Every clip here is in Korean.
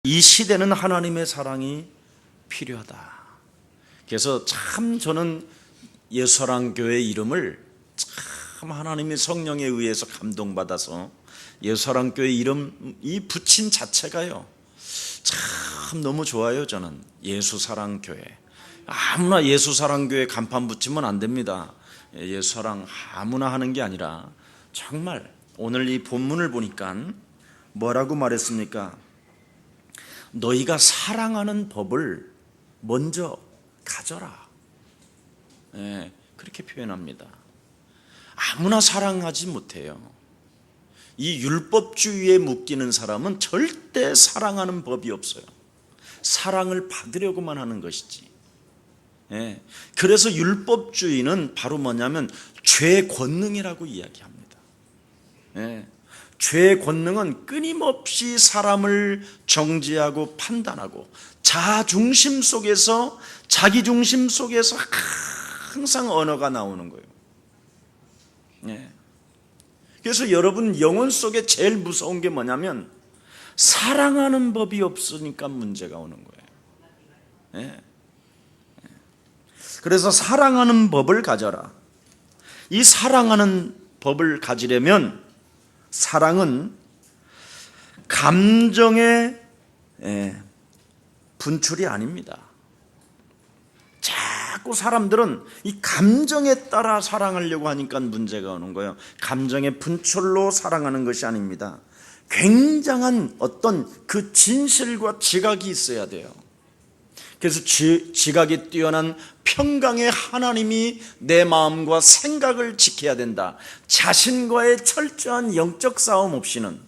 이 시대는 하나님의 사랑이 필요하다. 그래서 참 저는 예수사랑교회 이름을 참 하나님의 성령에 의해서 감동받아서 예수사랑교회 이름이 붙인 자체가요 참 너무 좋아요. 저는 예수사랑교회, 아무나 예수사랑교회 간판 붙이면 안 됩니다. 예수사랑 아무나 하는 게 아니라 정말 오늘 이 본문을 보니까 뭐라고 말했습니까? 너희가 사랑하는 법을 먼저 가져라. 그렇게 표현합니다. 아무나 사랑하지 못해요. 이 율법주의에 묶이는 사람은 절대 사랑하는 법이 없어요. 사랑을 받으려고만 하는 것이지. 그래서 율법주의는 바로 뭐냐면 죄 권능이라고 이야기합니다. 죄의 권능은 끊임없이 사람을 정죄하고 판단하고 자중심 속에서, 자기 중심 속에서 항상 언어가 나오는 거예요. 그래서 여러분 영혼 속에 제일 무서운 게 뭐냐면 사랑하는 법이 없으니까 문제가 오는 거예요. 그래서 사랑하는 법을 가져라. 이 사랑하는 법을 가지려면 사랑은 감정의 분출이 아닙니다. 자꾸 사람들은 이 감정에 따라 사랑하려고 하니까 문제가 오는 거예요. 감정의 분출로 사랑하는 것이 아닙니다. 굉장한 어떤 그 진실과 지각이 있어야 돼요. 그래서 지각이 뛰어난 평강의 하나님이 내 마음과 생각을 지켜야 된다. 자신과의 철저한 영적 싸움 없이는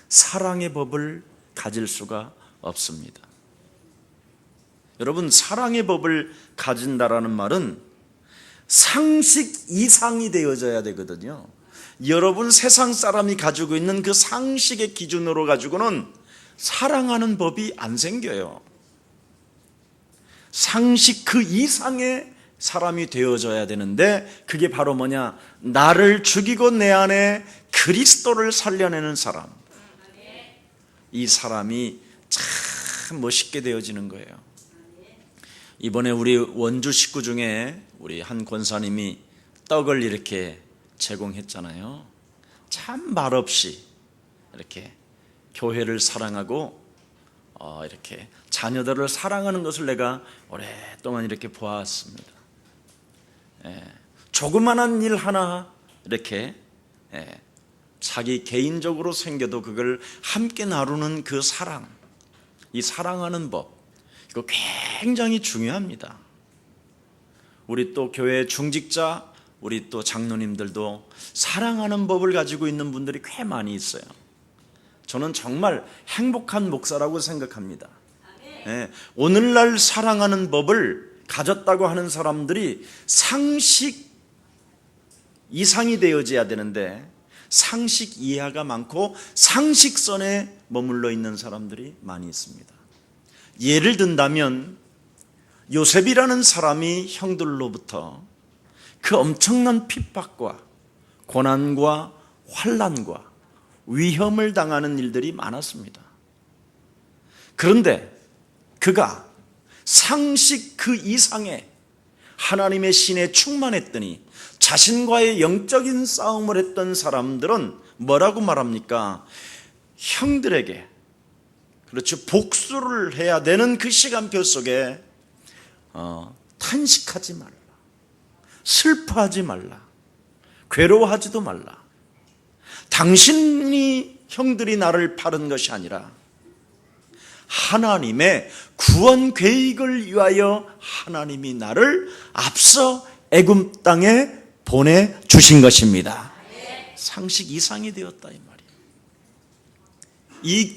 사랑의 법을 가질 수가 없습니다. 여러분, 사랑의 법을 가진다라는 말은 상식 이상이 되어져야 되거든요. 여러분 세상 사람이 가지고 있는 그 상식의 기준으로 가지고는 사랑하는 법이 안 생겨요. 상식 그 이상의 사람이 되어져야 되는데 그게 바로 뭐냐? 나를 죽이고 내 안에 그리스도를 살려내는 사람. 이 사람이 참 멋있게 되어지는 거예요. 이번에 우리 원주 식구 중에 우리 한 권사님이 떡을 이렇게 제공했잖아요. 참 말없이 이렇게 교회를 사랑하고 이렇게 자녀들을 사랑하는 것을 내가 오랫동안 이렇게 보았습니다. 조그만한 일 하나 이렇게 자기 개인적으로 생겨도 그걸 함께 나누는 그 사랑, 이 사랑하는 법, 이거 굉장히 중요합니다. 우리 또 교회 중직자, 우리 또 장로님들도 사랑하는 법을 가지고 있는 분들이 꽤 많이 있어요. 저는 정말 행복한 목사라고 생각합니다. 오늘날 사랑하는 법을 가졌다고 하는 사람들이 상식 이상이 되어져야 되는데 상식 이하가 많고 상식선에 머물러 있는 사람들이 많이 있습니다. 예를 든다면 요셉이라는 사람이 형들로부터 그 엄청난 핍박과 고난과 환난과 위험을 당하는 일들이 많았습니다. 그런데 그가 상식 그 이상의 하나님의 신에 충만했더니 자신과의 영적인 싸움을 했던 사람들은 뭐라고 말합니까? 형들에게, 그렇죠, 복수를 해야 되는 그 시간표 속에 탄식하지 말라, 슬퍼하지 말라, 괴로워하지도 말라. 당신이 형들이 나를 파는 것이 아니라 하나님의 구원 계획을 위하여 하나님이 나를 앞서 애굽 땅에 보내주신 것입니다. 상식 이상이 되었다 이 말이에요.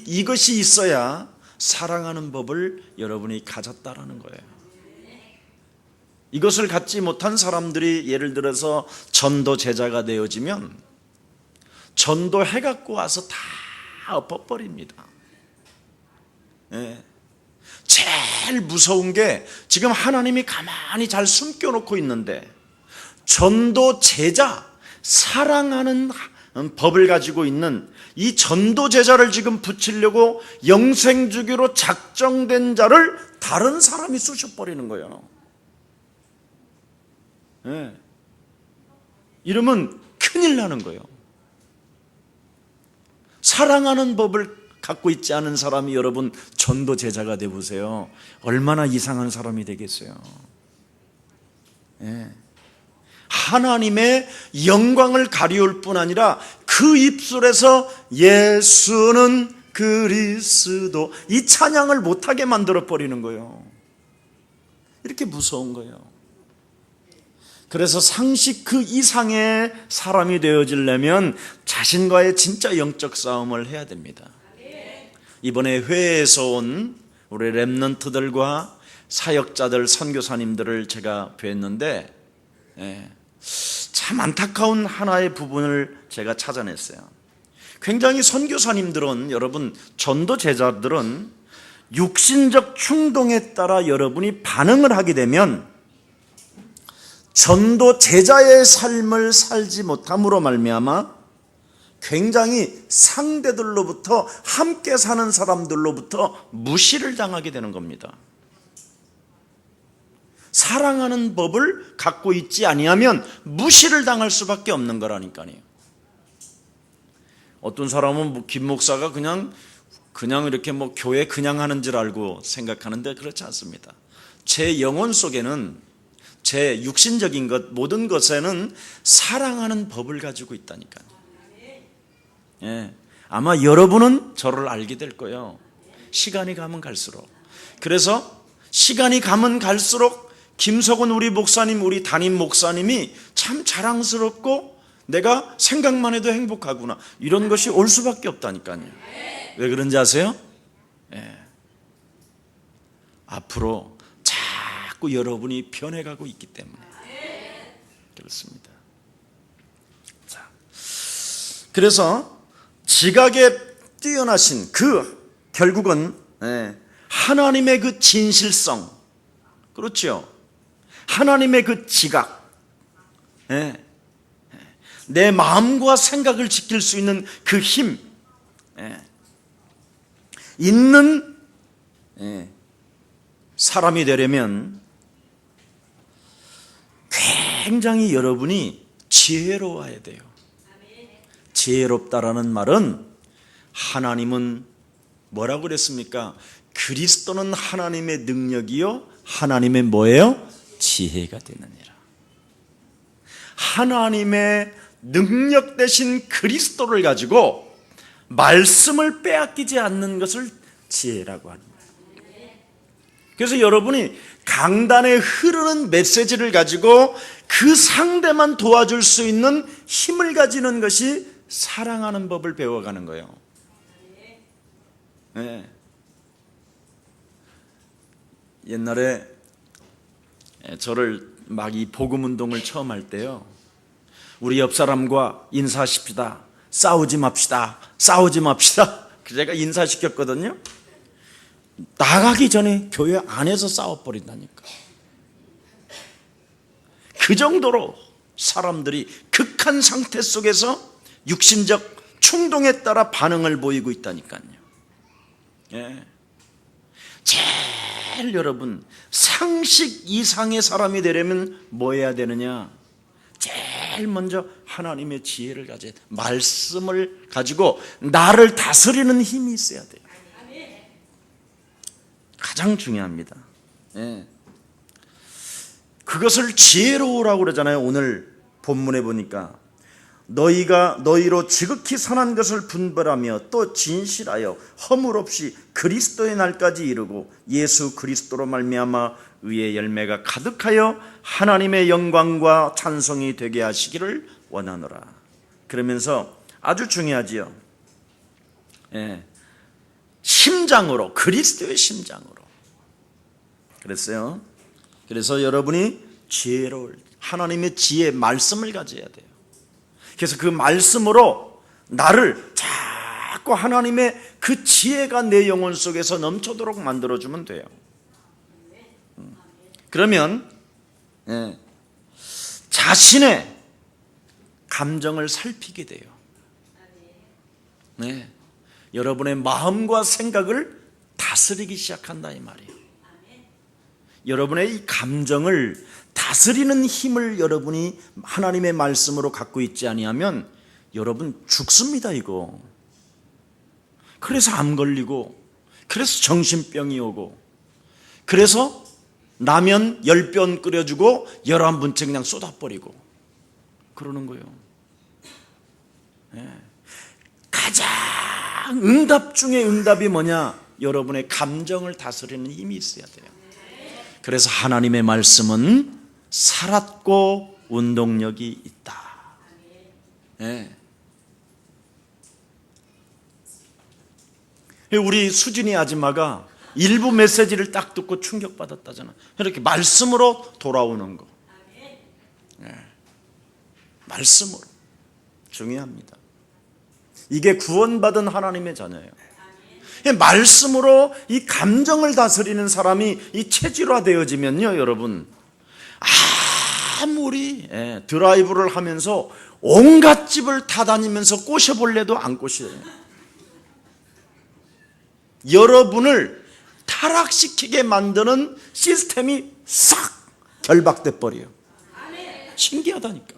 이것이 있어야 사랑하는 법을 여러분이 가졌다라는 거예요. 이것을 갖지 못한 사람들이 예를 들어서 전도 제자가 되어지면 전도해갖고 와서 다 엎어버립니다. 제일 무서운 게 지금 하나님이 가만히 잘 숨겨놓고 있는데 전도 제자, 사랑하는 법을 가지고 있는 이 전도 제자를 지금 붙이려고 영생주기로 작정된 자를 다른 사람이 쑤셔버리는 거예요. 네. 이러면 큰일 나는 거예요. 사랑하는 법을 갖고 있지 않은 사람이 여러분 전도 제자가 되보세요. 얼마나 이상한 사람이 되겠어요. 네. 하나님의 영광을 가리울 뿐 아니라 그 입술에서 예수는 그리스도 이 찬양을 못하게 만들어버리는 거예요. 이렇게 무서운 거예요. 그래서 상식 그 이상의 사람이 되어지려면 자신과의 진짜 영적 싸움을 해야 됩니다. 이번에 회에서 온 우리 렘넌트들과 사역자들, 선교사님들을 제가 뵀는데 참 안타까운 하나의 부분을 제가 찾아냈어요. 굉장히 선교사님들은, 여러분 전도 제자들은 육신적 충동에 따라 여러분이 반응을 하게 되면 전도 제자의 삶을 살지 못함으로 말미암아 굉장히 상대들로부터, 함께 사는 사람들로부터 무시를 당하게 되는 겁니다. 사랑하는 법을 갖고 있지 아니하면 무시를 당할 수밖에 없는 거라니까요. 어떤 사람은 김 목사가 그냥 이렇게 교회 그냥 하는 줄 알고 생각하는데 그렇지 않습니다. 제 영혼 속에는, 제 육신적인 것, 모든 것에는 사랑하는 법을 가지고 있다니까요. 예, 아마 여러분은 저를 알게 될 거예요. 시간이 가면 갈수록. 그래서 시간이 가면 갈수록 김석원 우리 목사님, 우리 담임 목사님이 참 자랑스럽고 내가 생각만 해도 행복하구나, 이런 것이 올 수밖에 없다니까요. 왜 그런지 아세요? 앞으로 자꾸 여러분이 변해가고 있기 때문에 그렇습니다. 자, 그래서 지각에 뛰어나신 결국은 하나님의 그 진실성, 그렇죠? 하나님의 그 지각, 내 마음과 생각을 지킬 수 있는 그 힘, 있는 사람이 되려면 굉장히 여러분이 지혜로워야 돼요. 지혜롭다라는 말은, 하나님은 뭐라고 그랬습니까? 그리스도는 하나님의 능력이요 하나님의 뭐예요? 지혜가 되느니라. 하나님의 능력 대신 그리스도를 가지고 말씀을 빼앗기지 않는 것을 지혜라고 합니다. 그래서 여러분이 강단에 흐르는 메시지를 가지고 그 상대만 도와줄 수 있는 힘을 가지는 것이 사랑하는 법을 배워가는 거예요. 네. 옛날에 저를 막 이 복음 운동을 처음 할 때요, 우리 옆 사람과 인사하십시다, 싸우지 맙시다, 제가 인사시켰거든요. 나가기 전에 교회 안에서 싸워버린다니까. 그 정도로 사람들이 극한 상태 속에서 육신적 충동에 따라 반응을 보이고 있다니까요. 제일 여러분 상식 이상의 사람이 되려면 뭐 해야 되느냐? 제일 먼저 하나님의 지혜를 가져야 돼. 말씀을 가지고 나를 다스리는 힘이 있어야 돼요. 가장 중요합니다. 그것을 지혜로우라고 그러잖아요. 오늘 본문에 보니까 너희가 너희로 지극히 선한 것을 분별하며 또 진실하여 허물 없이 그리스도의 날까지 이르고 예수 그리스도로 말미암아 의의 열매가 가득하여 하나님의 영광과 찬송이 되게 하시기를 원하노라. 그러면서 아주 중요하지요. 심장으로, 그리스도의 심장으로 그랬어요. 그래서 여러분이 지혜로울, 하나님의 지혜 말씀을 가져야 돼요. 그래서 그 말씀으로 나를 자꾸 하나님의 그 지혜가 내 영혼 속에서 넘쳐도록 만들어주면 돼요. 그러면 자신의 감정을 살피게 돼요. 네, 여러분의 마음과 생각을 다스리기 시작한다 이 말이에요. 여러분의 이 감정을 다스리는 힘을 여러분이 하나님의 말씀으로 갖고 있지 아니하면 여러분 죽습니다 이거. 그래서 암 걸리고, 그래서 정신병이 오고, 그래서 라면 10번 끓여주고 11번째 그냥 쏟아버리고 그러는 거예요. 네. 가장 응답 중에 응답이 뭐냐? 여러분의 감정을 다스리는 힘이 있어야 돼요. 그래서 하나님의 말씀은 살았고 운동력이 있다. 네. 우리 수진이 아줌마가 일부 메시지를 딱 듣고 충격받았다잖아. 이렇게 말씀으로 돌아오는 거. 네. 말씀으로. 중요합니다. 이게 구원받은 하나님의 자녀예요. 말씀으로 이 감정을 다스리는 사람이 이 체질화되어지면요, 여러분, 아무리 드라이브를 하면서 온갖 집을 다 다니면서 꼬셔볼래도 안 꼬셔요. 여러분을 타락시키게 만드는 시스템이 싹 결박돼 버려요. 신기하다니까.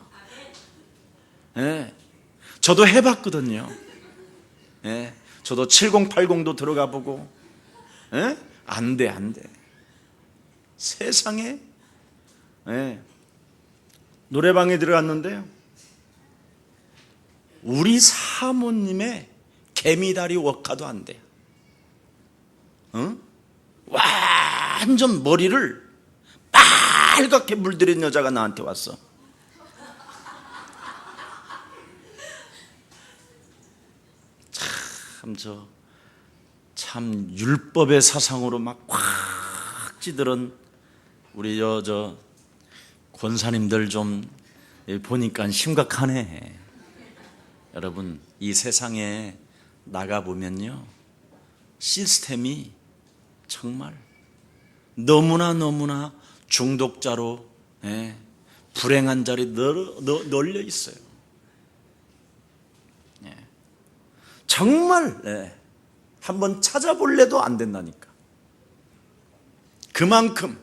저도 해봤거든요. 저도 7080도 들어가 보고, 안 돼. 세상에, 노래방에 들어갔는데요, 우리 사모님의 개미다리 워카도 안 돼요. 완전 머리를 빨갛게 물들인 여자가 나한테 왔어. 참 율법의 사상으로 막 꽉 찌들은 우리 저 권사님들 좀 보니까 심각하네. 여러분, 이 세상에 나가보면요, 시스템이 정말 너무나 중독자로 불행한 자리 널려 있어요. 정말 한번 찾아볼래도 안 된다니까. 그만큼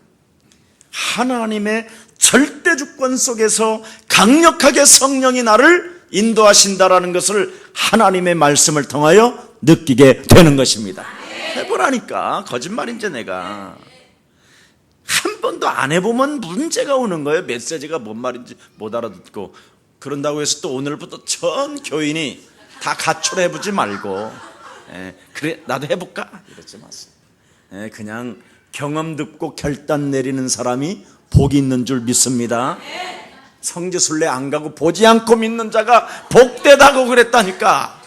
하나님의 절대 주권 속에서 강력하게 성령이 나를 인도하신다라는 것을 하나님의 말씀을 통하여 느끼게 되는 것입니다. 해보라니까. 거짓말인지 내가. 한 번도 안 해보면 문제가 오는 거예요. 메시지가 뭔 말인지 못 알아듣고. 그런다고 해서 또 오늘부터 전 교인이 다 가출해보지 말고, 그래 나도 해볼까? 이러지 마세요. 그냥 경험 듣고 결단 내리는 사람이 복이 있는 줄 믿습니다. 성지순례 안 가고 보지 않고 믿는 자가 복되다고 그랬다니까.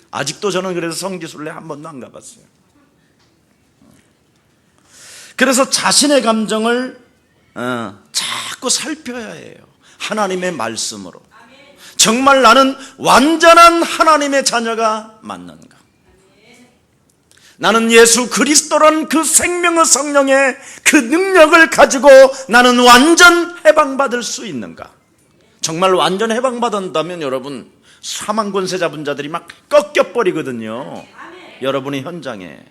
아직도 저는 그래서 성지순례 한 번도 안 가봤어요. 그래서 자신의 감정을 자꾸 살펴야 해요. 하나님의 말씀으로. 정말 나는 완전한 하나님의 자녀가 맞는가? 나는 예수 그리스도라는 그 생명의 성령의 그 능력을 가지고 나는 완전 해방받을 수 있는가? 정말 완전 해방받았다면 여러분, 사망 권세 잡은 자들이 막 꺾여버리거든요. 여러분의 현장에.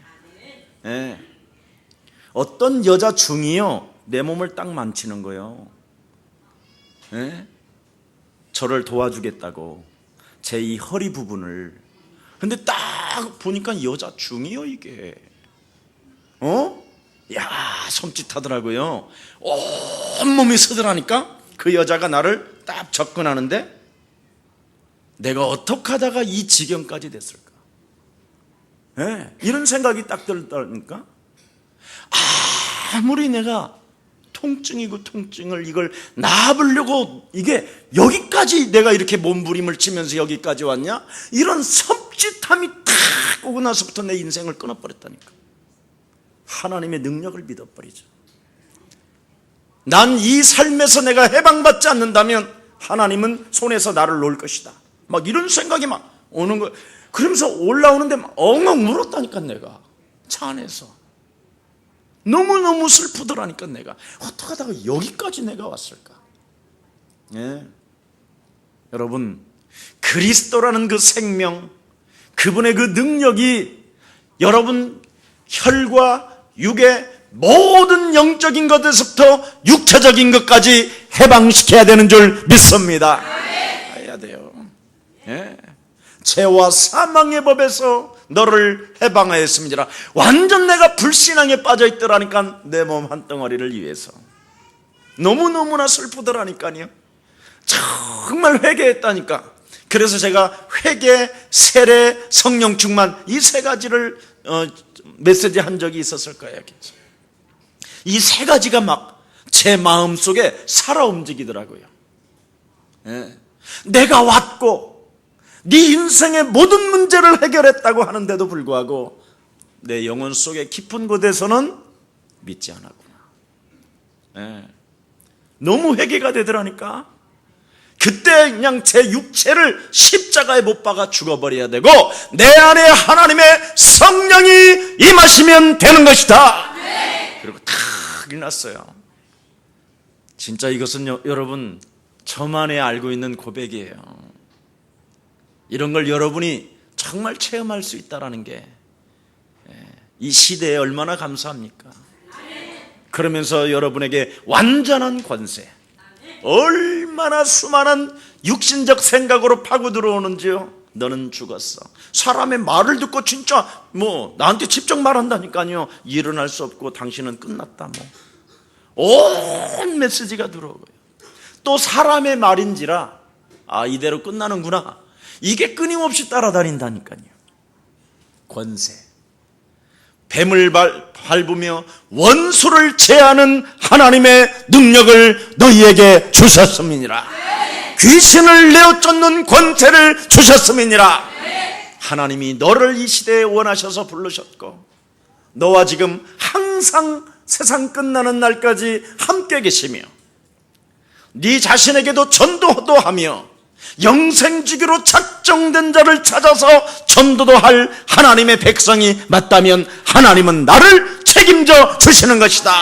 어떤 여자 중이요, 내 몸을 딱 만지는 거예요. 저를 도와주겠다고, 제 이 허리 부분을. 근데 딱 보니까 여자 중이요 이게. 야, 섬찟하더라고요. 온몸이 서늘하니까 그 여자가 나를 딱 접근하는데 내가 어떻게 하다가 이 지경까지 됐을까? 이런 생각이 딱 들다니까. 아무리 내가 통증이고 통증을 이걸 나아보려고 이게 여기까지 내가 이렇게 몸부림을 치면서 여기까지 왔냐? 이런 섬찟함이 탁 오고 나서부터 내 인생을 끊어버렸다니까. 하나님의 능력을 믿어버리죠. 난 이 삶에서 내가 해방받지 않는다면 하나님은 손에서 나를 놓을 것이다. 막 이런 생각이 막 오는 거예요. 그러면서 올라오는데 막 엉엉 울었다니까. 내가 차 안에서 너무너무 슬프더라니까. 내가 어떻게 하다가 여기까지 내가 왔을까? 여러분, 그리스도라는 그 생명, 그분의 그 능력이 여러분 혈과 육의 모든 영적인 것에서부터 육체적인 것까지 해방시켜야 되는 줄 믿습니다. 해야 돼요. 예. 죄와 사망의 법에서 너를 해방하였습니다. 완전 내가 불신앙에 빠져있더라니까, 내 몸 한 덩어리를 위해서. 너무너무나 슬프더라니까요. 정말 회개했다니까. 그래서 제가 회개, 세례, 성령 충만 이 세 가지를 메시지 한 적이 있었을 거예요. 이 세 가지가 막 제 마음속에 살아 움직이더라고요. 예. 내가 왔고 네 인생의 모든 문제를 해결했다고 하는데도 불구하고 내 영혼 속의 깊은 곳에서는 믿지 않았구나. 예. 너무 회개가 되더라니까. 그때 그냥 제 육체를 십자가에 못 박아 죽어버려야 되고 내 안에 하나님의 성령이 임하시면 되는 것이다. 그리고 탁 일어났어요. 진짜 이것은 여러분 저만이 알고 있는 고백이에요. 이런 걸 여러분이 정말 체험할 수 있다는 게 이 시대에 얼마나 감사합니까? 그러면서 여러분에게 완전한 권세, 얼마나 수많은 육신적 생각으로 파고 들어오는지요. 너는 죽었어. 사람의 말을 듣고 진짜 나한테 직접 말한다니까요. 일어날 수 없고 당신은 끝났다. 온 메시지가 들어오고요. 또 사람의 말인지라 이대로 끝나는구나. 이게 끊임없이 따라다닌다니까요. 권세. 뱀을 밟으며 원수를 제하는 하나님의 능력을 너희에게 주셨음이니라. 귀신을 내어 쫓는 권세를 주셨음이니라. 하나님이 너를 이 시대에 원하셔서 부르셨고 너와 지금 항상 세상 끝나는 날까지 함께 계시며 네 자신에게도 전도도 하며 영생주기로 작정된 자를 찾아서 전도도 할 하나님의 백성이 맞다면 하나님은 나를 책임져 주시는 것이다.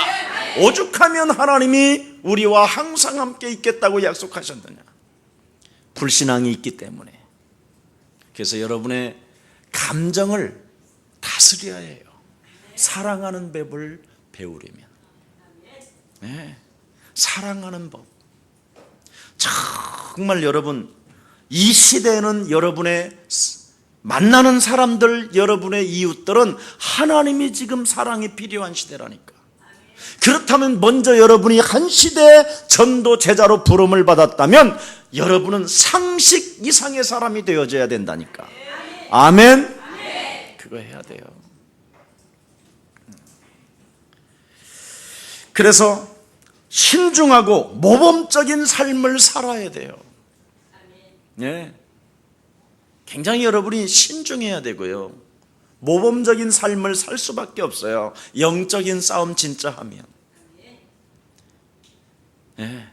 오죽하면 하나님이 우리와 항상 함께 있겠다고 약속하셨느냐. 불신앙이 있기 때문에. 그래서 여러분의 감정을 다스려야 해요. 사랑하는 법을 배우려면. 네, 사랑하는 법. 정말 여러분 이 시대에는 여러분의 만나는 사람들, 여러분의 이웃들은 하나님이 지금 사랑이 필요한 시대라니까. 그렇다면 먼저 여러분이 한 시대의 전도 제자로 부름을 받았다면 여러분은 상식 이상의 사람이 되어져야 된다니까. 아멘. 그거 해야 돼요. 그래서 신중하고 모범적인 삶을 살아야 돼요. 네. 굉장히 여러분이 신중해야 되고요. 모범적인 삶을 살 수밖에 없어요. 영적인 싸움 진짜 하면. 네.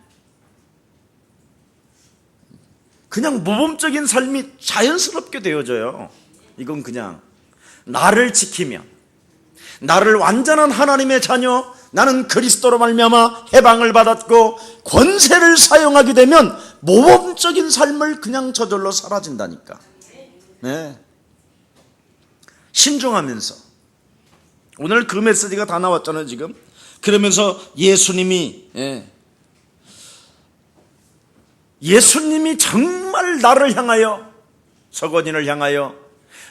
그냥 모범적인 삶이 자연스럽게 되어져요. 이건 그냥 나를 지키면, 나를 완전한 하나님의 자녀, 나는 그리스도로 말미암아 해방을 받았고 권세를 사용하게 되면 모범적인 삶을 그냥 저절로 사라진다니까. 네. 신중하면서 오늘 그 메시지가 다 나왔잖아요 지금. 그러면서 예수님이 정말 나를 향하여, 서건인을 향하여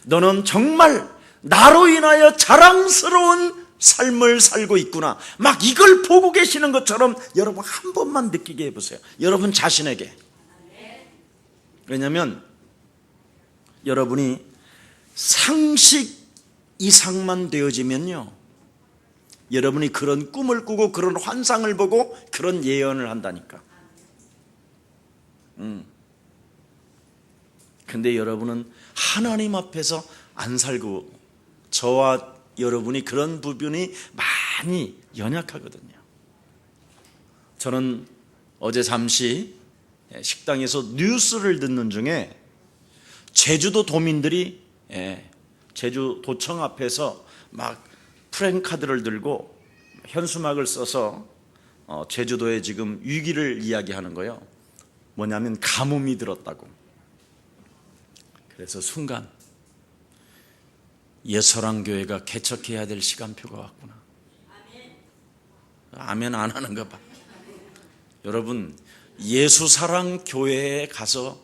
너는 정말 나로 인하여 자랑스러운 삶을 살고 있구나, 막 이걸 보고 계시는 것처럼 여러분 한 번만 느끼게 해보세요. 여러분 자신에게. 왜냐하면 여러분이 상식 이상만 되어지면요, 여러분이 그런 꿈을 꾸고 그런 환상을 보고 그런 예언을 한다니까. 근데 여러분은 하나님 앞에서 안 살고, 저와 여러분이 그런 부분이 많이 연약하거든요. 저는 어제 잠시 식당에서 뉴스를 듣는 중에 제주도 도민들이 제주도청 앞에서 막 프랜카드를 들고 현수막을 써서 제주도에 지금 위기를 이야기하는 거예요. 뭐냐면 가뭄이 들었다고. 그래서 순간 예서랑교회가 개척해야 될 시간표가 왔구나. 아멘 안 하는 거 봐. 여러분, 예수사랑교회에 가서,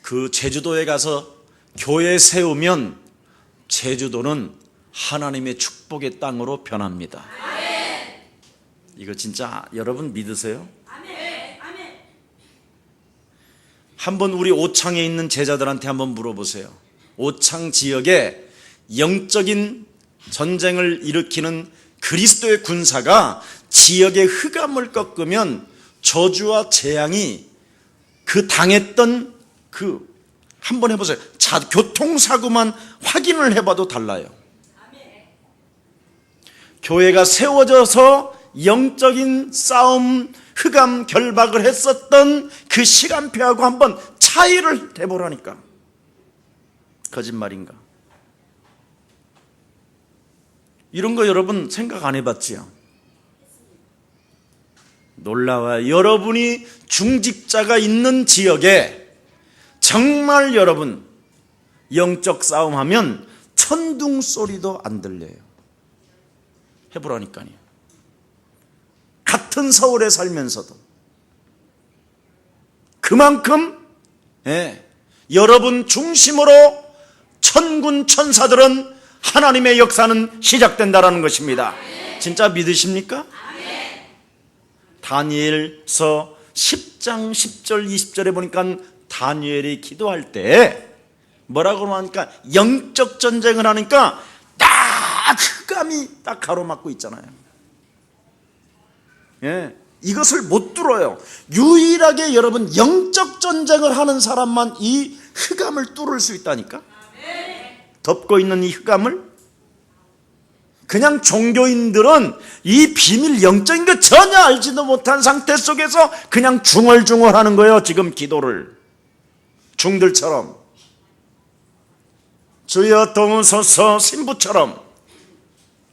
그 제주도에 가서 교회 세우면 제주도는 하나님의 축복의 땅으로 변합니다. 이거 진짜 여러분 믿으세요? 한번 우리 오창에 있는 제자들한테 한번 물어보세요. 오창 지역에 영적인 전쟁을 일으키는 그리스도의 군사가 지역의 흑암을 꺾으면 저주와 재앙이 그 당했던 한번 해보세요. 교통사고만 확인을 해봐도 달라요. 교회가 세워져서 영적인 싸움, 흑암 결박을 했었던 그 시간표하고 한번 차이를 해보라니까. 거짓말인가? 이런 거 여러분 생각 안 해봤지요? 놀라워요. 여러분이 중직자가 있는 지역에 정말 여러분 영적 싸움하면 천둥 소리도 안 들려요. 해보라니까요. 같은 서울에 살면서도 그만큼 여러분 중심으로 천군 천사들은 하나님의 역사는 시작된다라는 것입니다. 진짜 믿으십니까? 다니엘서 10장 10절 20절에 보니까 다니엘이 기도할 때 뭐라고 하니까 영적 전쟁을 하니까 딱 흑암이 딱 가로막고 있잖아요. 이것을 못 뚫어요. 유일하게 여러분 영적 전쟁을 하는 사람만 이 흑암을 뚫을 수 있다니까. 덮고 있는 이 흑암을. 그냥 종교인들은 이 비밀 영적인 거 전혀 알지도 못한 상태 속에서 그냥 중얼중얼하는 거예요. 지금 기도를 중들처럼, 주여 도우소서 신부처럼,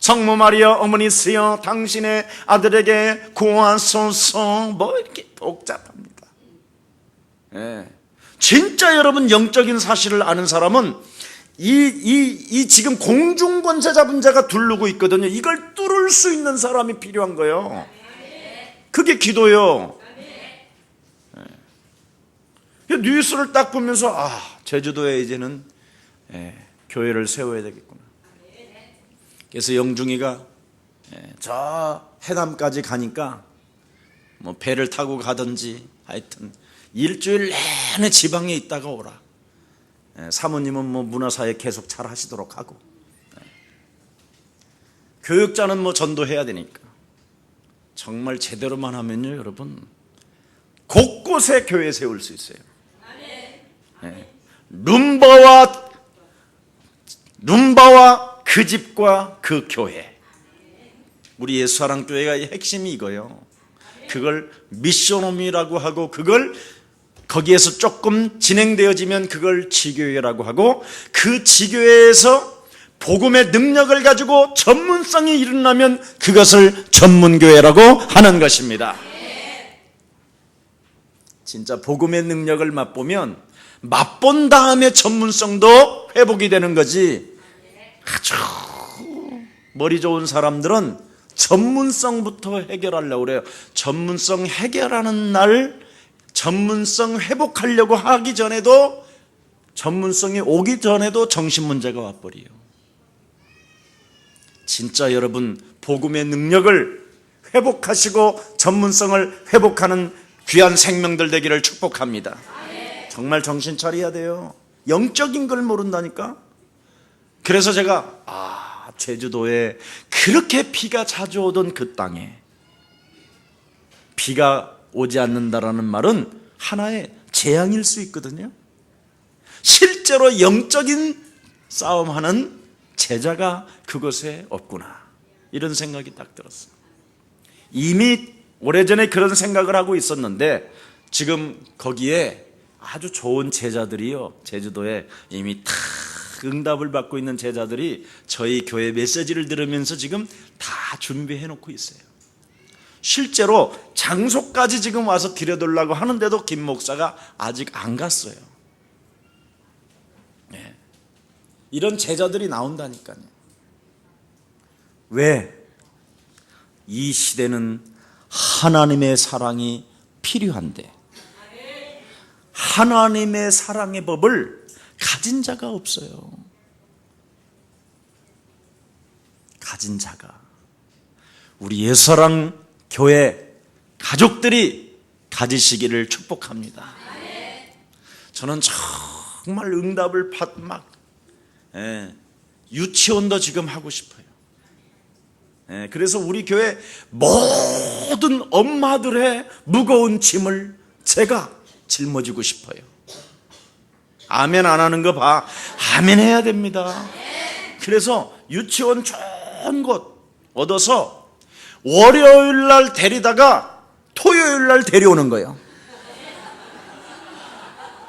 성모 마리아 어머니시여 당신의 아들에게 구하소서, 뭐 이렇게 복잡합니다. 진짜 여러분 영적인 사실을 아는 사람은 이 지금 공중권세 잡은 자가 두르고 있거든요. 이걸 뚫을 수 있는 사람이 필요한 거예요. 그게 기도요. 뉴스를 딱 보면서 제주도에 이제는 교회를 세워야 되겠구나. 그래서 영중이가 저 해남까지 가니까 뭐 배를 타고 가든지 하여튼 일주일 내내 지방에 있다가 오라. 사모님은 뭐 문화사에 계속 잘 하시도록 하고, 교육자는 뭐 전도해야 되니까. 정말 제대로만 하면요 여러분 곳곳에 교회 세울 수 있어요. 룸바와 그 집과 그 교회. 우리 예수사랑교회가 핵심이 이거예요. 그걸 미션홈이라고 하고, 그걸 거기에서 조금 진행되어지면 그걸 지교회라고 하고, 그 지교회에서 복음의 능력을 가지고 전문성이 일어나면 그것을 전문교회라고 하는 것입니다. 진짜 복음의 능력을 맛본 다음에 전문성도 회복이 되는 거지. 아주 머리 좋은 사람들은 전문성부터 해결하려고 그래요. 전문성 해결하는 날, 전문성 회복하려고 하기 전에도, 전문성이 오기 전에도 정신 문제가 와버려요. 진짜 여러분 복음의 능력을 회복하시고 전문성을 회복하는 귀한 생명들 되기를 축복합니다. 정말 정신 차려야 돼요. 영적인 걸 모른다니까. 그래서 제가 제주도에 그렇게 비가 자주 오던 그 땅에 비가 오지 않는다라는 말은 하나의 재앙일 수 있거든요. 실제로 영적인 싸움하는 제자가 그곳에 없구나, 이런 생각이 딱 들었어요. 이미 오래전에 그런 생각을 하고 있었는데 지금 거기에 아주 좋은 제자들이요, 제주도에 이미 다 응답을 받고 있는 제자들이 저희 교회 메시지를 들으면서 지금 다 준비해 놓고 있어요. 실제로 장소까지 지금 와서 들여달라고 하는데도 김 목사가 아직 안 갔어요. 이런 제자들이 나온다니까요. 왜? 이 시대는 하나님의 사랑이 필요한데 하나님의 사랑의 법을 가진 자가 없어요. 가진 자가. 우리 예서랑 교회 가족들이 가지시기를 축복합니다. 저는 정말 응답을 유치원도 지금 하고 싶어요. 그래서 우리 교회 모든 엄마들의 무거운 짐을 제가 짊어지고 싶어요. 아멘 안 하는 거 봐. 아멘 해야 됩니다. 그래서 유치원 좋은 곳 얻어서 월요일 날 데리다가 토요일 날 데려오는 거예요.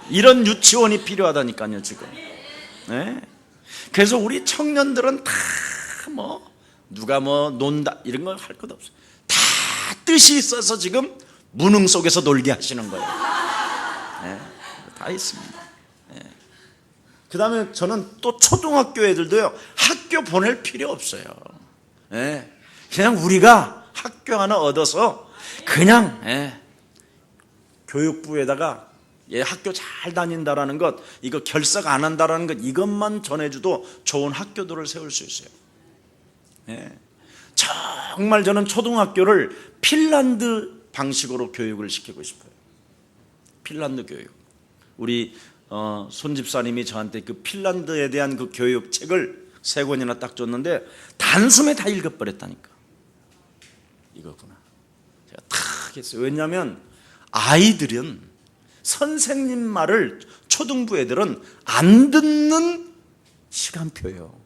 이런 유치원이 필요하다니까요 지금. 그래서 우리 청년들은 다 누가 논다 이런 거 할 것 없어요. 다 뜻이 있어서 지금 무능 속에서 놀게 하시는 거예요. 다 있습니다. 그 다음에 저는 또 초등학교 애들도요 학교 보낼 필요 없어요. 그냥 우리가 학교 하나 얻어서 그냥 교육부에다가 학교 잘 다닌다라는 것, 이거 결석 안 한다라는 것, 이것만 전해줘도 좋은 학교들을 세울 수 있어요. 정말 저는 초등학교를 핀란드 방식으로 교육을 시키고 싶어요. 핀란드 교육. 우리 손집사님이 저한테 그 핀란드에 대한 그 교육 책을 3권이나 딱 줬는데 단숨에 다 읽어버렸다니까. 이거구나. 제가 탁 했어요. 왜냐하면 아이들은 선생님 말을 초등부 애들은 안 듣는 시간표예요.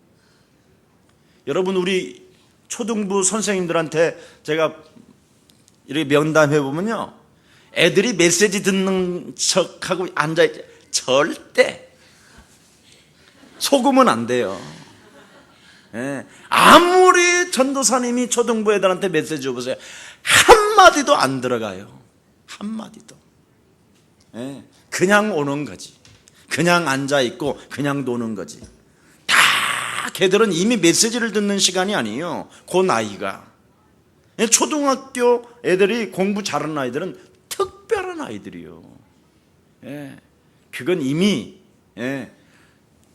여러분 우리 초등부 선생님들한테 제가 이렇게 면담해 보면요, 애들이 메시지 듣는 척하고 앉아있지. 절대 속으면 안 돼요. 아무리 전도사님이 초등부 애들한테 메시지 줘보세요. 한마디도 안 들어가요. 한마디도. 그냥 오는 거지. 그냥 앉아있고 그냥 노는 거지. 다 걔들은 이미 메시지를 듣는 시간이 아니에요. 그 나이가. 초등학교 애들이 공부 잘하는 아이들은 특별한 아이들이요. 그건 이미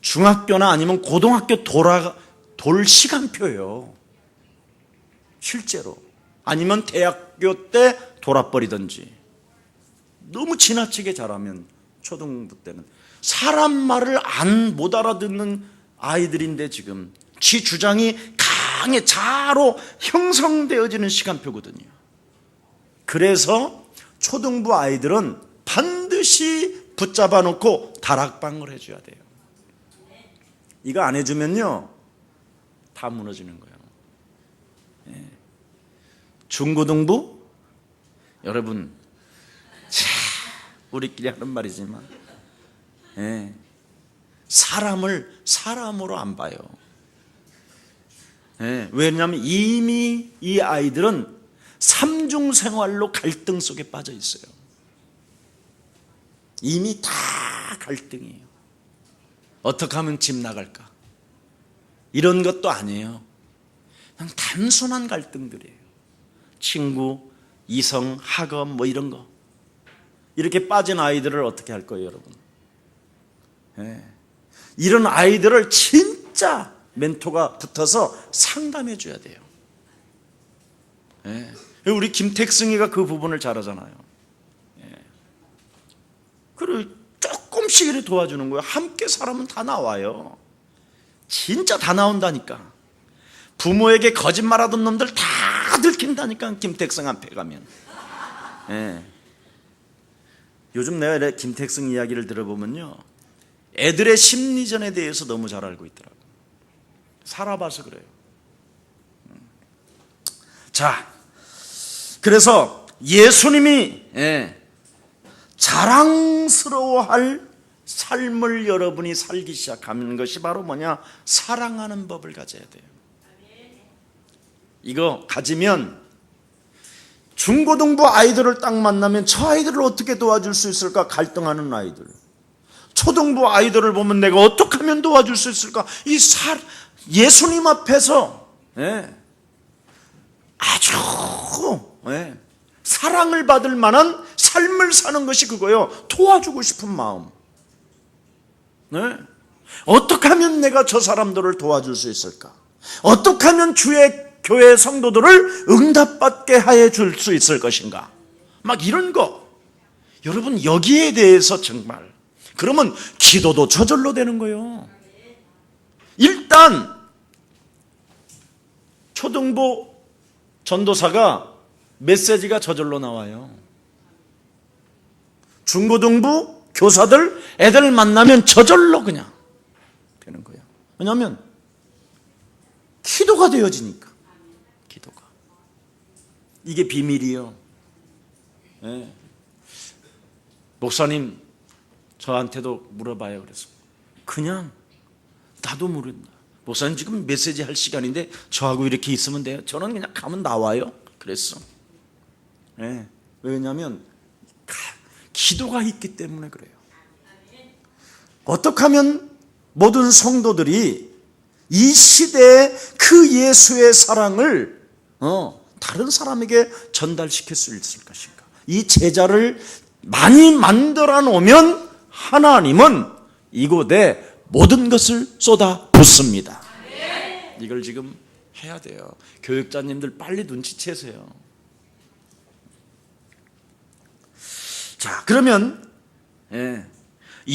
중학교나 아니면 고등학교 돌 시간표예요. 실제로. 아니면 대학교 때 돌아버리든지. 너무 지나치게 잘하면 초등부 때는 사람 말을 못 알아듣는 아이들인데 지금 지 주장이 강해 자로 형성되어지는 시간표거든요. 그래서 초등부 아이들은 반드시 붙잡아 놓고 다락방을 해줘야 돼요. 이거 안 해주면요 다 무너지는 거예요. 중고등부 여러분 우리끼리 하는 말이지만 사람을 사람으로 안 봐요. 왜냐하면 이미 이 아이들은 삼중생활로 갈등 속에 빠져 있어요. 이미 다 갈등이에요. 어떻게 하면 집 나갈까? 이런 것도 아니에요. 그냥 단순한 갈등들이에요. 친구, 이성, 학업 이런 거. 이렇게 빠진 아이들을 어떻게 할 거예요, 여러분? 이런 아이들을 진짜 멘토가 붙어서 상담해 줘야 돼요. 우리 김택승이가 그 부분을 잘하잖아요. 그리고 조금씩 이렇게 도와주는 거예요. 함께 살아면 다 나와요. 진짜 다 나온다니까. 부모에게 거짓말하던 놈들 다 들킨다니까, 김택승 앞에 가면. 요즘 내가 김택승 이야기를 들어보면요, 애들의 심리전에 대해서 너무 잘 알고 있더라고요. 살아봐서 그래요. 자, 그래서 예수님이 자랑스러워할 삶을 여러분이 살기 시작하는 것이 바로 뭐냐? 사랑하는 법을 가져야 돼요. 이거 가지면 중고등부 아이들을 딱 만나면 저 아이들을 어떻게 도와줄 수 있을까 갈등하는 아이들, 초등부 아이들을 보면 내가 어떻게 하면 도와줄 수 있을까? 예수님 앞에서 아주 사랑을 받을 만한 삶을 사는 것이 그거예요. 도와주고 싶은 마음. 어떻게 하면 내가 저 사람들을 도와줄 수 있을까? 어떻게 하면 주의 교회 성도들을 응답받게 하여 줄 수 있을 것인가? 막 이런 거. 여러분, 여기에 대해서 정말 그러면 기도도 저절로 되는 거예요. 일단 초등부 전도사가 메시지가 저절로 나와요. 중고등부 교사들 애들 만나면 저절로 그냥 되는 거예요. 왜냐하면 기도가 되어지니까. 기도가. 이게 비밀이에요. 목사님 저한테도 물어봐요. 그래서 그냥 나도 모른다. 목사님 지금 메시지 할 시간인데 저하고 이렇게 있으면 돼요? 저는 그냥 가면 나와요. 그랬어. 왜냐하면 기도가 있기 때문에 그래요. 어떻게 하면 모든 성도들이 이 시대에 그 예수의 사랑을 다른 사람에게 전달시킬 수 있을 것인가? 이 제자를 많이 만들어 놓으면 하나님은 이곳에 모든 것을 쏟아 붓습니다. 이걸 지금 해야 돼요. 교육자님들 빨리 눈치채세요. 자, 그러면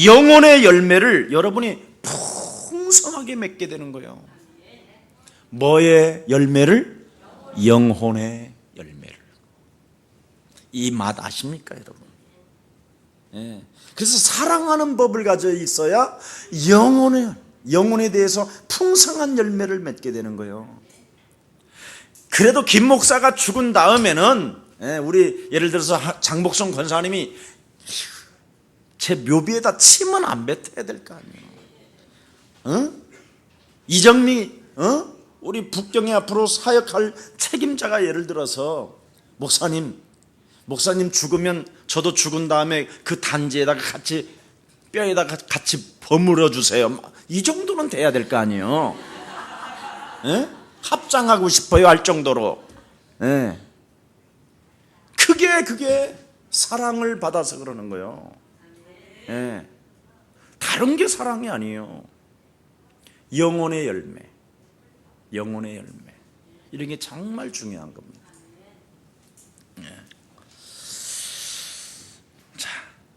영혼의 열매를 여러분이 풍성하게 맺게 되는 거예요. 뭐의 열매를? 영혼의 열매를. 이 맛 아십니까, 여러분? 그래서 사랑하는 법을 가져 있어야 영혼에 대해서 풍성한 열매를 맺게 되는 거예요. 그래도 김 목사가 죽은 다음에는 우리 예를 들어서 장복성 권사님이 제 묘비에다 침은 안 뱉어야 될 거 아니에요. 이정미 우리 북경에 앞으로 사역할 책임자가 예를 들어서 목사님 죽으면 저도 죽은 다음에 그 단지에다가 같이 뼈에다가 같이 버무려 주세요. 이 정도는 돼야 될 거 아니에요. 합장하고 싶어요 할 정도로. 그게 사랑을 받아서 그러는 거예요. 다른 게 사랑이 아니에요. 영혼의 열매 이런 게 정말 중요한 겁니다.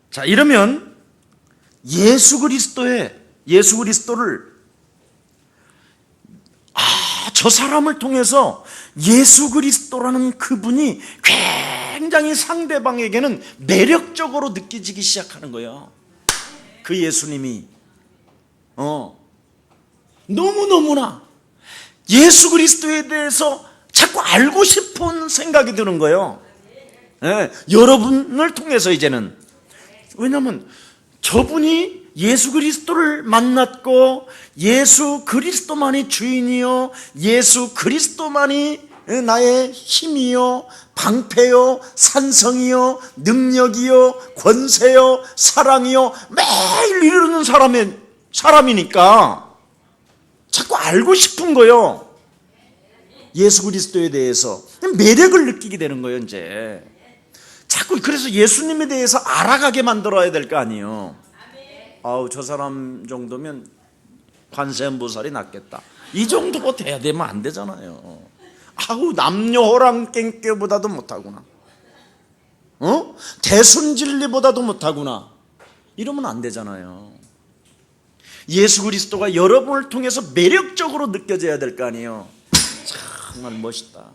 자, 이러면 예수 그리스도를 저 사람을 통해서 예수 그리스도라는 그분이 굉장히 상대방에게는 매력적으로 느껴지기 시작하는 거예요. 그 예수님이 너무너무나 예수 그리스도에 대해서 자꾸 알고 싶은 생각이 드는 거예요. 여러분을 통해서 이제는. 왜냐하면 저분이 예수 그리스도를 만났고 예수 그리스도만이 주인이요 예수 그리스도만이 나의 힘이요 방패요 산성이요 능력이요 권세요 사랑이요 매일 이르는 사람이니까 자꾸 알고 싶은 거예요. 예수 그리스도에 대해서 매력을 느끼게 되는 거예요. 이제 자꾸 그래서 예수님에 대해서 알아가게 만들어야 될 거 아니에요. 저 사람 정도면 관세음보살이 낫겠다. 이 정도가 돼야 되면 안 되잖아요. 남녀 호랑 깽깨보다도 못하구나. 대순진리보다도 못하구나. 이러면 안 되잖아요. 예수 그리스도가 여러분을 통해서 매력적으로 느껴져야 될 거 아니에요. 정말 멋있다.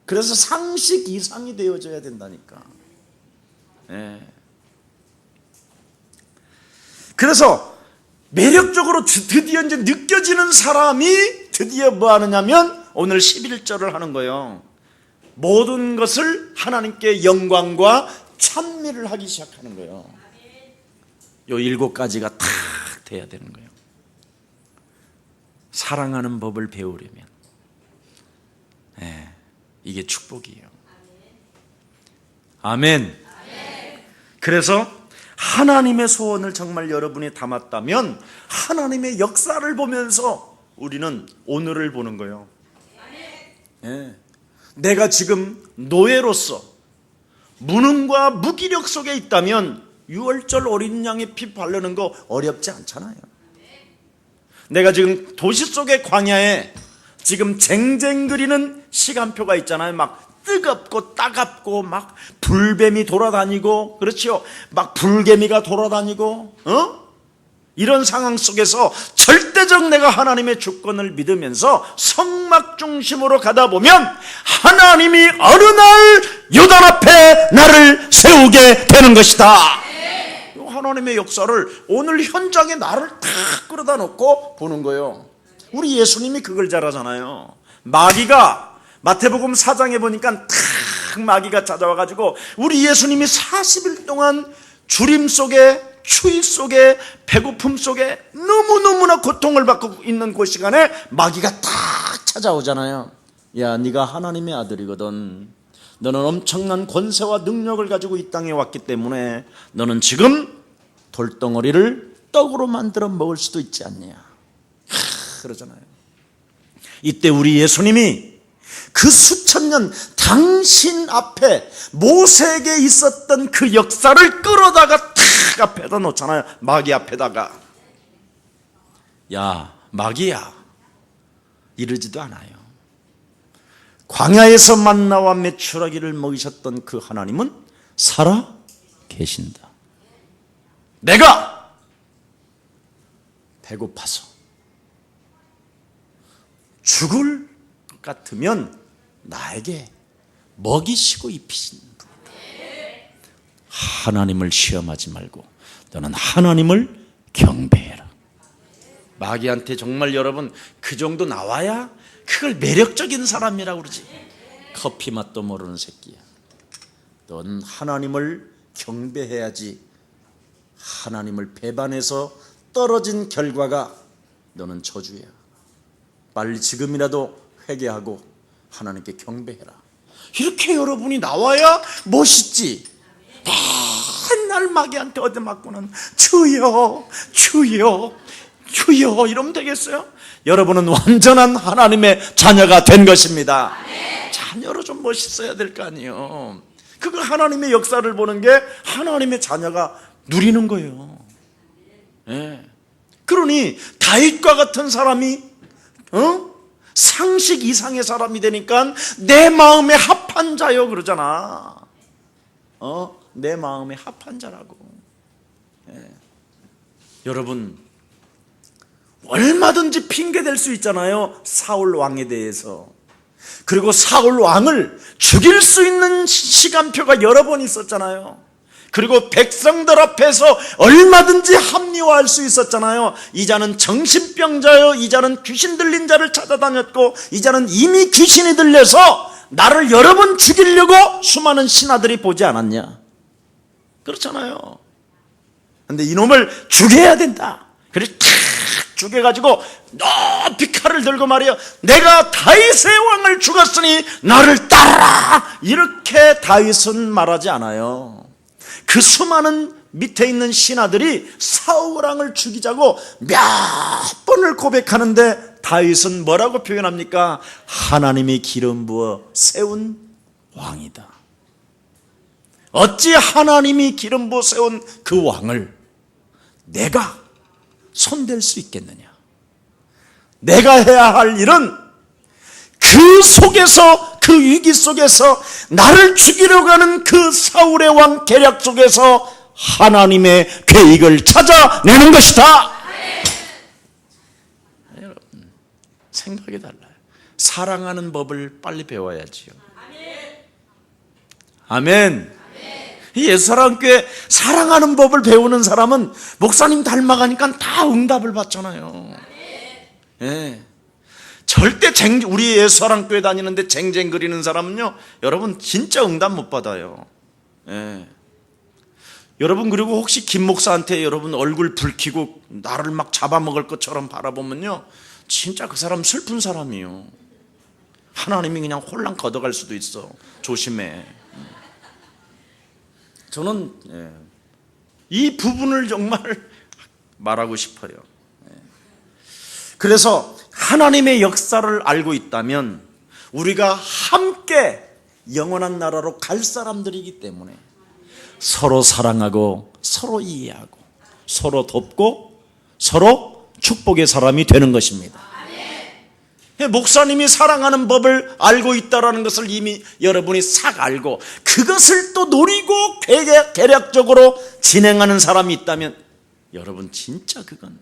그래서 상식 이상이 되어져야 된다니까. 그래서 매력적으로 드디어 이제 느껴지는 사람이 드디어 뭐 하느냐면 오늘 11절을 하는 거예요. 모든 것을 하나님께 영광과 찬미를 하기 시작하는 거예요. 요 7가지가 다 돼야 되는 거예요. 사랑하는 법을 배우려면 이게 축복이에요. 아멘. 그래서 하나님의 소원을 정말 여러분이 담았다면 하나님의 역사를 보면서 우리는 오늘을 보는 거예요. 예. 내가 지금 노예로서 무능과 무기력 속에 있다면 6월절 어린 양의 피 바르는 거 어렵지 않잖아요. 내가 지금 도시 속의 광야에 지금 쟁쟁그리는 시간표가 있잖아요. 막 뜨겁고 따갑고 막 불뱀이 돌아다니고, 그렇죠? 막 불개미가 돌아다니고, 이런 상황 속에서 절대적 내가 하나님의 주권을 믿으면서 성막 중심으로 가다 보면 하나님이 어느 날 요단 앞에 나를 세우게 되는 것이다. 하나님의 역사를 오늘 현장에 나를 다 끌어다 놓고 보는 거예요. 우리 예수님이 그걸 잘하잖아요. 마귀가 마태복음 4장에 보니까 탁 마귀가 찾아와가지고 우리 예수님이 40일 동안 주림 속에, 추위 속에, 배고픔 속에 너무너무나 고통을 받고 있는 그 시간에 마귀가 탁 찾아오잖아요. 야, 네가 하나님의 아들이거든. 너는 엄청난 권세와 능력을 가지고 이 땅에 왔기 때문에 너는 지금 돌덩어리를 떡으로 만들어 먹을 수도 있지 않냐, 그러잖아요. 이때 우리 예수님이 그 수천 년 당신 앞에 모세에게 있었던 그 역사를 끌어다가 탁 앞에다 놓잖아요. 마귀 앞에다가. 야, 마귀야, 이러지도 않아요. 광야에서 만나와 메추라기를 먹이셨던 그 하나님은 살아 계신다. 내가 배고파서 죽을 것 같으면 나에게 먹이시고 입히신 분. 하나님을 시험하지 말고 너는 하나님을 경배해라. 마귀한테 정말 여러분 그 정도 나와야 그걸 매력적인 사람이라고 그러지. 커피 맛도 모르는 새끼야. 넌 하나님을 경배해야지. 하나님을 배반해서 떨어진 결과가 너는 저주야. 빨리 지금이라도 회개하고 하나님께 경배해라. 이렇게 여러분이 나와야 멋있지. 맨날 마귀한테 얻어맞고는 주여 주여 주여 이러면 되겠어요? 여러분은 완전한 하나님의 자녀가 된 것입니다. 자녀로 좀 멋있어야 될 거 아니에요. 그걸 하나님의 역사를 보는 게 하나님의 자녀가 누리는 거예요. 네. 그러니 다윗과 같은 사람이 상식 이상의 사람이 되니까 내 마음에 합한 자요 그러잖아. 내 마음에 합한 자라고. 네. 여러분 얼마든지 핑계댈 수 있잖아요. 사울 왕에 대해서. 그리고 사울 왕을 죽일 수 있는 시간표가 여러 번 있었잖아요. 그리고 백성들 앞에서 얼마든지 합리화할 수 있었잖아요. 이 자는 정신병자요, 이 자는 귀신 들린 자를 찾아다녔고, 이 자는 이미 귀신이 들려서 나를 여러 번 죽이려고 수많은 신하들이 보지 않았냐, 그렇잖아요. 근데 이놈을 죽여야 된다. 그래서 탁 죽여가지고 높이 칼을 들고 말이야, 내가 다윗의 왕을 죽였으니 나를 따르라, 이렇게 다윗은 말하지 않아요. 그 수많은 밑에 있는 신하들이 사울 왕을 죽이자고 몇 번을 고백하는데 다윗은 뭐라고 표현합니까? 하나님이 기름 부어 세운 왕이다. 어찌 하나님이 기름 부어 세운 그 왕을 내가 손댈 수 있겠느냐? 내가 해야 할 일은 그 속에서, 그 위기 속에서 나를 죽이려고 하는 그 사울의 왕 계략 속에서 하나님의 계획을 찾아내는 것이다. 여러분, 생각이 달라요. 사랑하는 법을 빨리 배워야지요. 아멘. 이 예수사랑교회 사랑하는 법을 배우는 사람은 목사님 닮아가니까 다 응답을 받잖아요. 예. 절대 우리 예수사랑교회 다니는데 쟁쟁거리는 사람은요, 여러분 진짜 응답 못 받아요. 예. 여러분, 그리고 혹시 김 목사한테 여러분 얼굴 붉히고 나를 막 잡아먹을 것처럼 바라보면요, 진짜 그 사람 슬픈 사람이에요. 하나님이 그냥 홀랑 걷어갈 수도 있어. 조심해. 저는 이 부분을 정말 말하고 싶어요. 그래서 하나님의 역사를 알고 있다면 우리가 함께 영원한 나라로 갈 사람들이기 때문에 서로 사랑하고 서로 이해하고 서로 돕고 서로 축복의 사람이 되는 것입니다. 목사님이 사랑하는 법을 알고 있다는 것을 이미 여러분이 싹 알고 그것을 또 노리고 계략적으로 진행하는 사람이 있다면 여러분 진짜 그건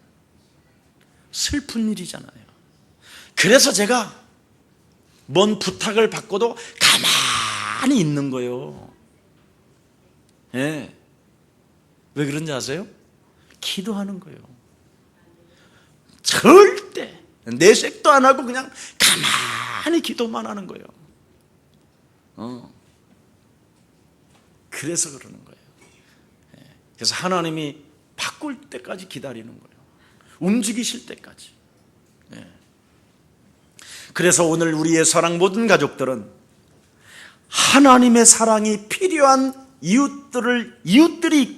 슬픈 일이잖아요. 그래서 제가 뭔 부탁을 받고도 가만히 있는 거예요. 왜 그런지 아세요? 기도하는 거예요. 절대 내색도 안 하고 그냥 가만히 기도만 하는 거예요. 그래서 그러는 거예요. 그래서 하나님이 바꿀 때까지 기다리는 거예요. 움직이실 때까지. 그래서 오늘 우리의 사랑 모든 가족들은 하나님의 사랑이 필요한 이웃들이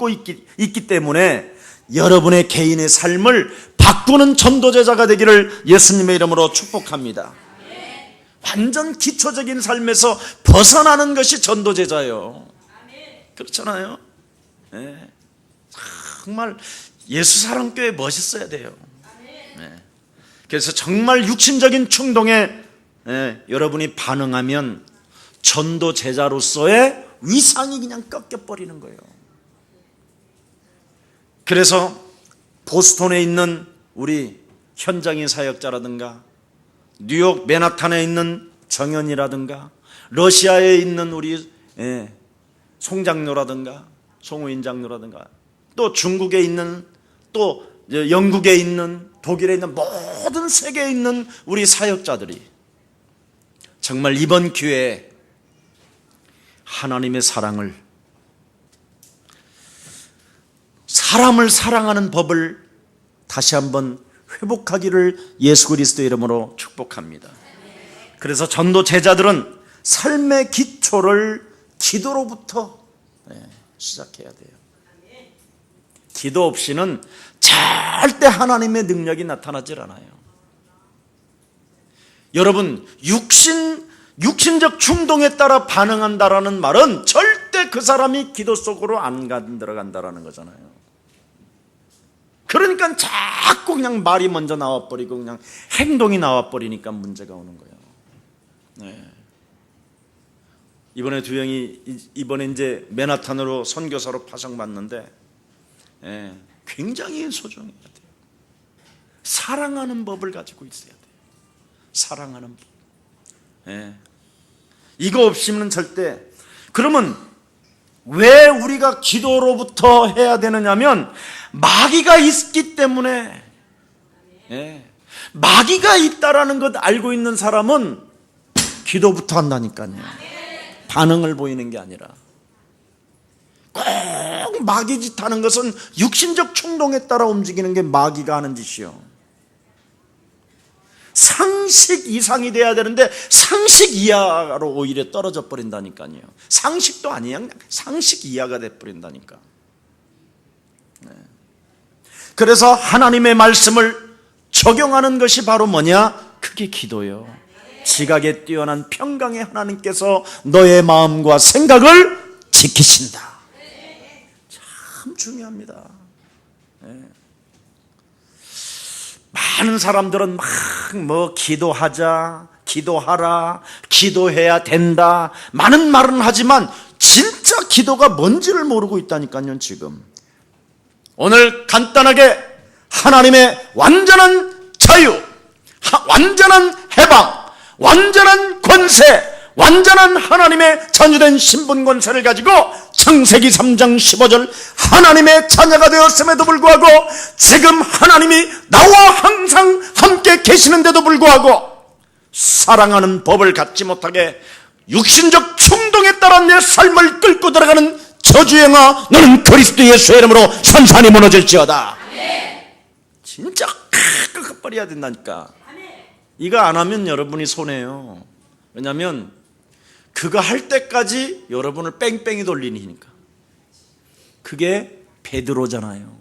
있기 때문에 여러분의 개인의 삶을 바꾸는 전도제자가 되기를 예수님의 이름으로 축복합니다. 완전 기초적인 삶에서 벗어나는 것이 전도제자예요. 그렇잖아요. 정말 예수사랑교회 멋있어야 돼요. 그래서 정말 육신적인 충동에 여러분이 반응하면 전도제자로서의 위상이 그냥 꺾여버리는 거예요. 그래서 보스턴에 있는 우리 현장의 사역자라든가 뉴욕 맨하탄에 있는 정연이라든가 러시아에 있는 우리 송장로라든가 송우인 장로라든가 또 중국에 있는 또 영국에 있는 독일에 있는 모든 세계에 있는 우리 사역자들이 정말 이번 기회에 하나님의 사랑을 사람을 사랑하는 법을 다시 한번 회복하기를 예수 그리스도의 이름으로 축복합니다. 그래서 전도 제자들은 삶의 기초를 기도로부터 시작해야 돼요. 기도 없이는 절대 하나님의 능력이 나타나질 않아요. 여러분, 육신적 충동에 따라 반응한다라는 말은 절대 그 사람이 기도 속으로 안 들어간다라는 거잖아요. 그러니까 자꾸 그냥 말이 먼저 나와버리고 그냥 행동이 나와버리니까 문제가 오는 거예요. 이번에 두 형이 이번에 이제 맨하탄으로 선교사로 파송받는데 굉장히 소중해야 돼요. 사랑하는 법을 가지고 있어야 돼요. 사랑하는 법. 이거 없이는 절대. 그러면 왜 우리가 기도로부터 해야 되느냐면 마귀가 있기 때문에. 마귀가 있다라는 것 알고 있는 사람은 기도부터 한다니까요. 반응을 보이는 게 아니라. 꼭 마귀 짓 하는 것은 육신적 충동에 따라 움직이는 게 마귀가 하는 짓이요. 상식 이상이 돼야 되는데 상식 이하로 오히려 떨어져 버린다니까요. 상식도 아니야. 그냥 상식 이하가 돼 버린다니까. 그래서 하나님의 말씀을 적용하는 것이 바로 뭐냐? 그게 기도요. 지각에 뛰어난 평강의 하나님께서 너의 마음과 생각을 지키신다. 참 중요합니다. 많은 사람들은 막 뭐 기도하자, 기도하라, 기도해야 된다 많은 말은 하지만 진짜 기도가 뭔지를 모르고 있다니까요. 지금 오늘 간단하게 하나님의 완전한 자유, 완전한 해방, 완전한 권세, 완전한 하나님의 자녀된 신분 권세를 가지고 창세기 3장 15절 하나님의 자녀가 되었음에도 불구하고 지금 하나님이 나와 항상 함께 계시는데도 불구하고 사랑하는 법을 갖지 못하게 육신적 충동에 따라 내 삶을 끌고 들어가는 저주영아 너는 그리스도 예수의 이름으로 산산이 무너질지어다. 진짜 끄끄버려야 된다니까. 이거 안 하면 여러분이 손해요. 왜냐하면 그거 할 때까지 여러분을 뺑뺑이 돌리니까. 그게 베드로잖아요.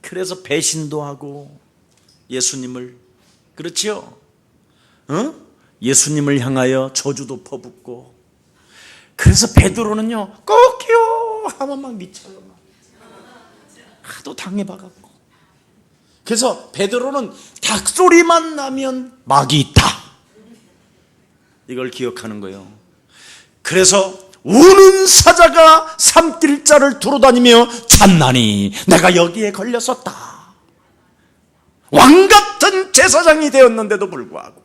그래서 배신도 하고 예수님을, 그렇지요? 예수님을 향하여 저주도 퍼붓고. 그래서 베드로는요 꼭요 하면 막 미쳐요. 하도 당해봐갖고. 그래서 베드로는 닭소리만 나면 막이 있다, 이걸 기억하는 거예요. 그래서 우는 사자가 산길자를 두루다니며 찾나니 내가 여기에 걸렸었다. 왕같은 제사장이 되었는데도 불구하고,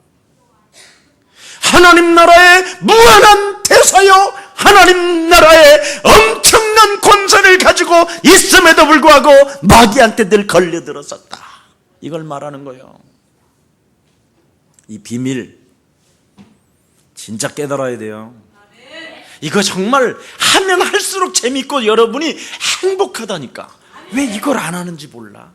하나님 나라의 무한한 대사여 하나님 나라의 엄청난 권세를 가지고 있음에도 불구하고 마귀한테 늘 걸려들었었다, 이걸 말하는 거예요. 이 비밀 진짜 깨달아야 돼요. 이거 정말 하면 할수록 재밌고 여러분이 행복하다니까. 왜 이걸 안 하는지 몰라.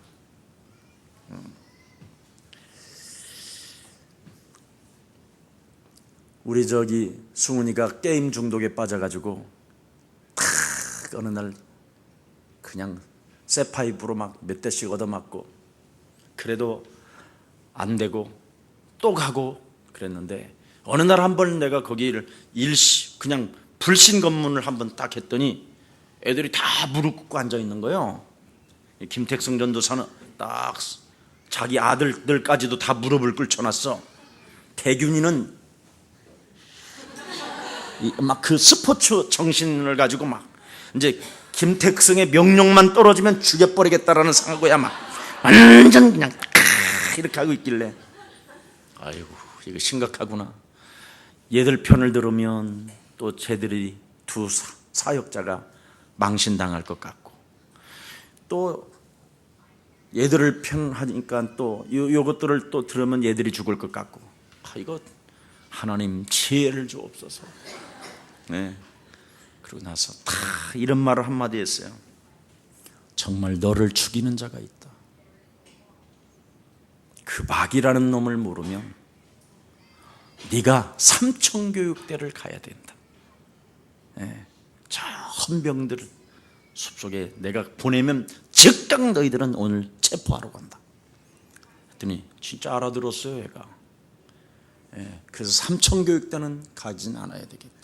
우리 승훈이가 게임 중독에 빠져가지고 어느 날 그냥 쇠파이프로 막 몇 대씩 얻어맞고, 그래도 안 되고 또 가고 그랬는데, 어느 날 한번 내가 거기를 그냥 불신 검문을 한번 딱 했더니 애들이 다 무릎 꿇고 앉아 있는 거예요. 김택성 전도사는 딱 자기 아들들까지도 다 무릎을 꿇혀놨어. 태균이는 막 그 스포츠 정신을 가지고 막 이제 김택성의 명령만 떨어지면 죽여버리겠다라는 생각이야. 막 완전 그냥 이렇게 하고 있길래, 아이고 이거 심각하구나. 얘들 편을 들으면 또 쟤들이 두 사역자가 망신당할 것 같고, 또 얘들을 편하니까 또 요것들을 또 들으면 얘들이 죽을 것 같고, 이거 하나님 지혜를 주옵소서. 네. 그러고 나서 다 이런 말을 한마디 했어요. 정말 너를 죽이는 자가 있다. 그 마귀라는 놈을 모르면 네가 삼천교육대를 가야 된다. 네. 저 헌병들을 숲속에 내가 보내면 즉각 너희들은 오늘 체포하러 간다. 했더니 진짜 알아들었어요, 얘가. 네. 그래서 삼천교육대는 가진 않아야 되겠다,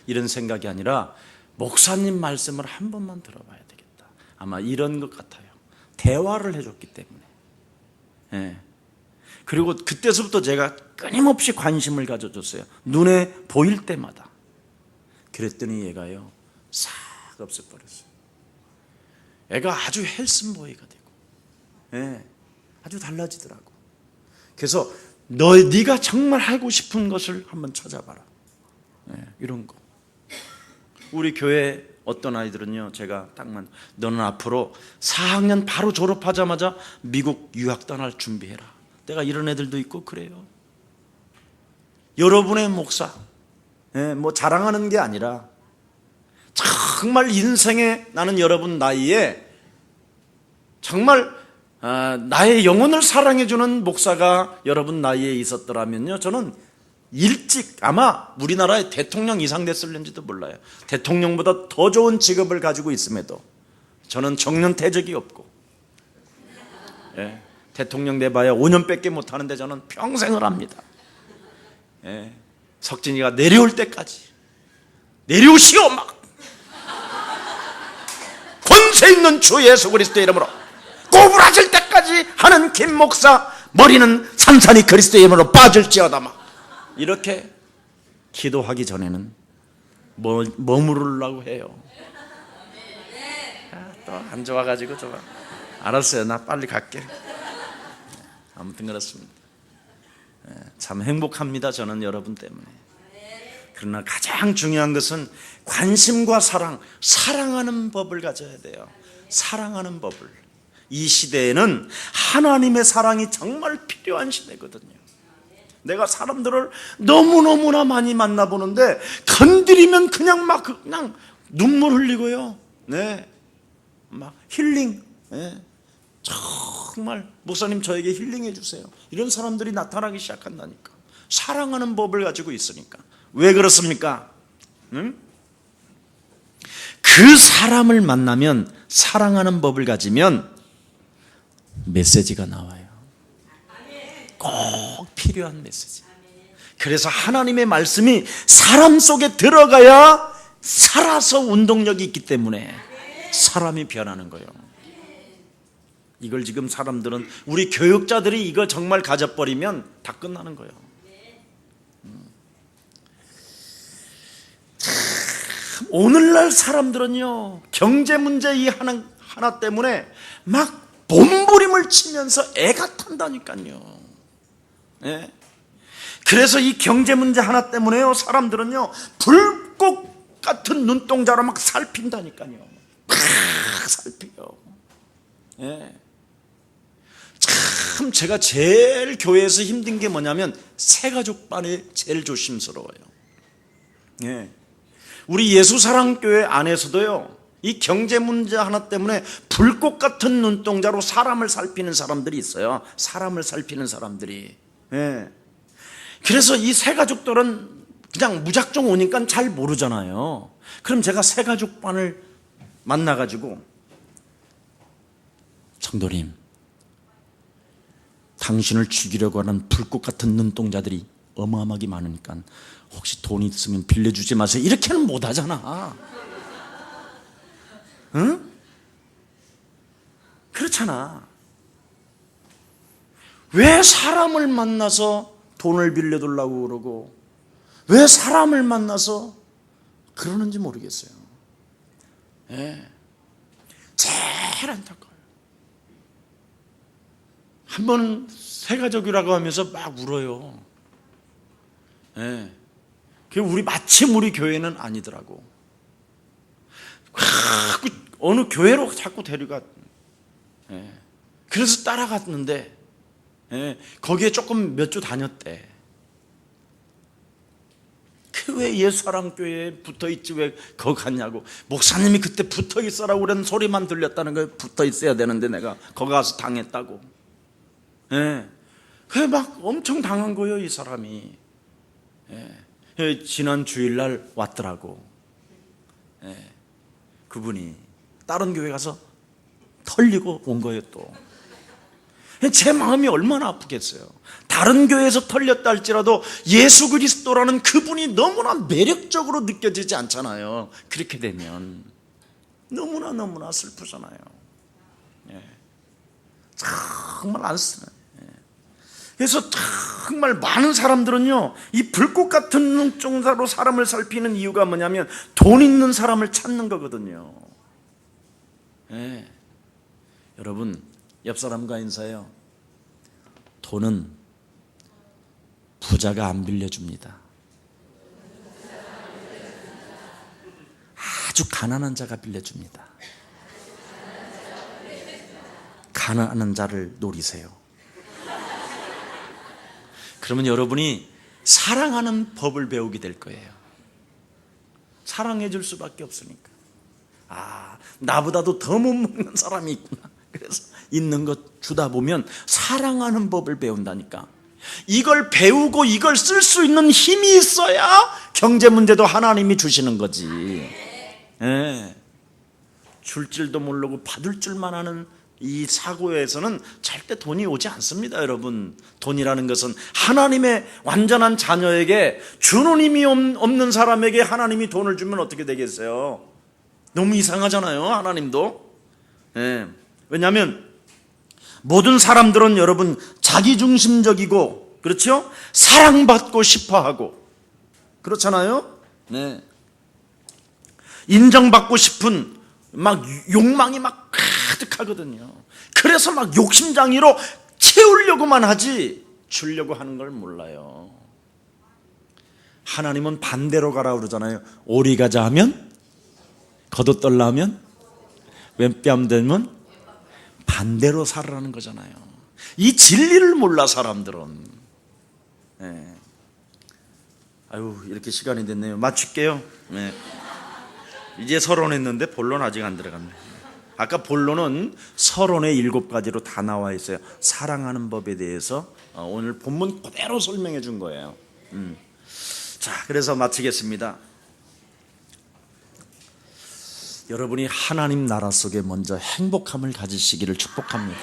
이런 생각이 아니라 목사님 말씀을 한 번만 들어봐야 되겠다. 아마 이런 것 같아요. 대화를 해줬기 때문에. 네. 그리고 그때서부터 제가 끊임없이 관심을 가져줬어요. 눈에 보일 때마다. 그랬더니 얘가요 싹 없애버렸어요. 애가 아주 헬슨보이가 되고, 예, 아주 달라지더라고. 그래서 네가 정말 하고 싶은 것을 한번 찾아봐라. 예, 이런 거. 우리 교회 어떤 아이들은요, 제가 너는 앞으로 4학년 바로 졸업하자마자 미국 유학 떠날 준비해라. 내가 이런 애들도 있고 그래요. 여러분의 목사, 뭐 자랑하는 게 아니라 정말 인생에, 나는 여러분 나이에 정말 나의 영혼을 사랑해주는 목사가 여러분 나이에 있었더라면요, 저는 일찍 아마 우리나라의 대통령 이상 됐을는지도 몰라요. 대통령보다 더 좋은 직업을 가지고 있음에도 저는 정년퇴직이 없고, 예, 대통령 돼봐야 5년밖에 못하는데 저는 평생을 합니다. 예, 석진이가 내려올 때까지 내려오시오, 막 권세 있는 주 예수 그리스도의 이름으로 꼬부라질 때까지 하는 김 목사, 머리는 산산이 그리스도의 이름으로 빠질지어다, 막 이렇게 기도하기 전에는 머무르려고 해요. 또 안 좋아가지고 좋아. 알았어요, 나 빨리 갈게. 아무튼 그렇습니다. 참 행복합니다, 저는 여러분 때문에. 그러나 가장 중요한 것은 관심과 사랑하는 법을 가져야 돼요. 사랑하는 법을. 이 시대에는 하나님의 사랑이 정말 필요한 시대거든요. 내가 사람들을 너무너무나 많이 만나보는데 건드리면 그냥 눈물 흘리고요. 네, 막 힐링. 네. 정말 목사님 저에게 힐링해 주세요, 이런 사람들이 나타나기 시작한다니까. 사랑하는 법을 가지고 있으니까. 왜 그렇습니까? 응? 그 그 사람을 만나면 사랑하는 법을 가지면 메시지가 나와요. 꼭 필요한 메시지. 그래서 하나님의 말씀이 사람 속에 들어가야 살아서 운동력이 있기 때문에 사람이 변하는 거예요. 이걸 지금 사람들은, 우리 교육자들이 이거 정말 가져버리면 다 끝나는 거예요. 오늘날 사람들은요, 경제 문제 이 하나 때문에 막 몸부림을 치면서 애가 탄다니까요. 예. 그래서 이 경제 문제 하나 때문에요, 사람들은요 불꽃 같은 눈동자로 막 살핀다니까요. 막 살피요. 예. 참 제가 제일 교회에서 힘든 게 뭐냐면 새가족반이 제일 조심스러워요. 예. 우리 예수사랑교회 안에서도요, 이 경제 문제 하나 때문에 불꽃 같은 눈동자로 사람을 살피는 사람들이 있어요. 사람을 살피는 사람들이. 예. 그래서 이 새가족들은 그냥 무작정 오니까 잘 모르잖아요. 그럼 제가 새가족반을 만나가지고, 성도님, 당신을 죽이려고 하는 불꽃 같은 눈동자들이 어마어마하게 많으니까 혹시 돈 있으면 빌려주지 마세요. 이렇게는 못하잖아. 응? 그렇잖아. 왜 사람을 만나서 돈을 빌려달라고 그러고 왜 사람을 만나서 그러는지 모르겠어요. 예. 제일 안타까워요. 한 번은 새가족이라고 하면서 막 울어요. 예. 마침 우리 교회는 아니더라고. 어느 교회로 자꾸 데려가. 예. 그래서 따라갔는데, 예. 거기에 조금 몇 주 다녔대. 왜 예수사랑교회에 붙어있지 왜 거기 갔냐고. 목사님이 그때 붙어있어라고 그런 소리만 들렸다는 거예요. 붙어있어야 되는데 내가 거기 가서 당했다고. 예. 그래 막 엄청 당한 거예요, 이 사람이. 예. 지난 주일날 왔더라고. 예. 그분이 다른 교회 가서 털리고 온 거예요. 또 제 마음이 얼마나 아프겠어요. 다른 교회에서 털렸다 할지라도 예수 그리스도라는 그분이 너무나 매력적으로 느껴지지 않잖아요. 그렇게 되면 너무나 슬프잖아요. 예. 정말 안쓰네. 예. 그래서 정말 많은 사람들은요, 이 불꽃 같은 눈동자로 사람을 살피는 이유가 뭐냐면 돈 있는 사람을 찾는 거거든요. 예. 여러분, 옆 사람과 인사해요. 돈은 부자가 안 빌려줍니다. 아주 가난한 자가 빌려줍니다. 가난한 자를 노리세요. 그러면 여러분이 사랑하는 법을 배우게 될 거예요. 사랑해 줄 수밖에 없으니까. 나보다도 더 못 먹는 사람이 있구나. 그래서 있는 것 주다 보면 사랑하는 법을 배운다니까. 이걸 배우고 이걸 쓸 수 있는 힘이 있어야 경제 문제도 하나님이 주시는 거지. 예. 줄 줄도 모르고 받을 줄만 하는 이 사고에서는 절대 돈이 오지 않습니다. 여러분, 돈이라는 것은 하나님의 완전한 자녀에게 주는 힘이 없는 사람에게 하나님이 돈을 주면 어떻게 되겠어요? 너무 이상하잖아요, 하나님도. 예. 왜냐하면 모든 사람들은 여러분 자기중심적이고, 그렇죠? 사랑받고 싶어하고, 그렇잖아요. 네. 인정받고 싶은 막 욕망이 막 가득하거든요. 그래서 막 욕심장애로 채우려고만 하지 주려고 하는 걸 몰라요. 하나님은 반대로 가라 그러잖아요. 오리 가자 하면, 겉옷떨라 하면, 왼뺨 들면 반대로 살아라는 거잖아요. 이 진리를 몰라 사람들은. 네. 아유, 이렇게 시간이 됐네요. 마칠게요. 네. 이제 서론했는데 본론 아직 안 들어갔네. 아까 본론은 서론의 7가지로 다 나와 있어요. 사랑하는 법에 대해서 오늘 본문 그대로 설명해 준 거예요. 자, 그래서 마치겠습니다. 여러분이 하나님 나라 속에 먼저 행복함을 가지시기를 축복합니다.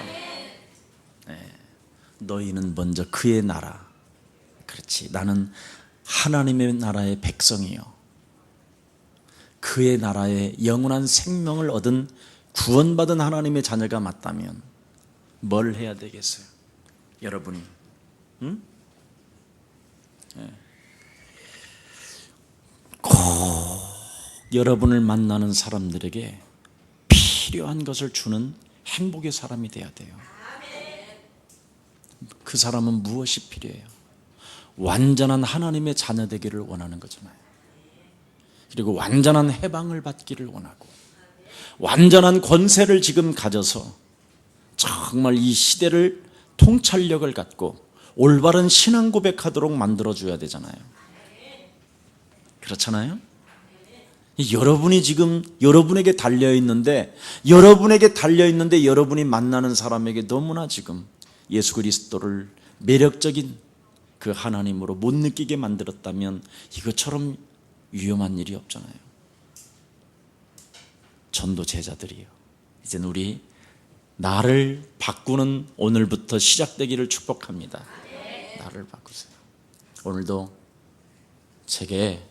너희는 먼저 그의 나라. 그렇지. 나는 하나님의 나라의 백성이요, 그의 나라에 영원한 생명을 얻은 구원받은 하나님의 자녀가 맞다면 뭘 해야 되겠어요? 여러분이 꼭 여러분을 만나는 사람들에게 필요한 것을 주는 행복의 사람이 돼야 돼요. 그 사람은 무엇이 필요해요? 완전한 하나님의 자녀 되기를 원하는 거잖아요. 그리고 완전한 해방을 받기를 원하고, 완전한 권세를 지금 가져서 정말 이 시대를 통찰력을 갖고 올바른 신앙 고백하도록 만들어줘야 되잖아요. 그렇잖아요? 여러분이 지금 여러분에게 달려있는데 여러분이 만나는 사람에게 너무나 지금 예수 그리스도를 매력적인 그 하나님으로 못 느끼게 만들었다면 이것처럼 위험한 일이 없잖아요. 전도 제자들이요, 이제는 우리 나를 바꾸는 오늘부터 시작되기를 축복합니다. 나를 바꾸세요. 오늘도 제게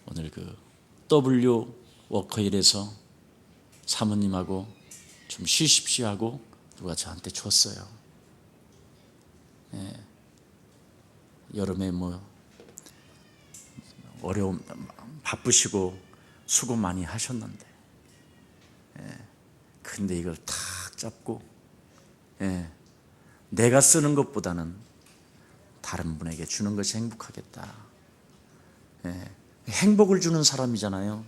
오늘 그 W 워커힐에서 사모님하고 좀 쉬십시오 하고 누가 저한테 줬어요. 여름에 뭐 어려움, 바쁘시고 수고 많이 하셨는데, 근데 이걸 탁 잡고 내가 쓰는 것보다는 다른 분에게 주는 것이 행복하겠다. 행복을 주는 사람이잖아요.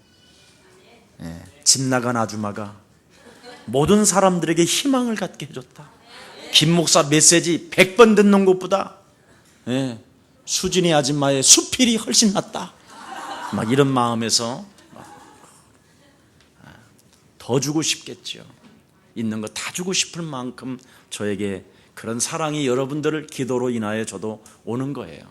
집 나간 아줌마가 모든 사람들에게 희망을 갖게 해줬다. 김 목사 메시지 100번 듣는 것보다 수진이 아줌마의 수필이 훨씬 낫다. 막 이런 마음에서 더 주고 싶겠죠. 있는 거 다 주고 싶을 만큼 저에게 그런 사랑이 여러분들을 기도로 인하여 저도 오는 거예요.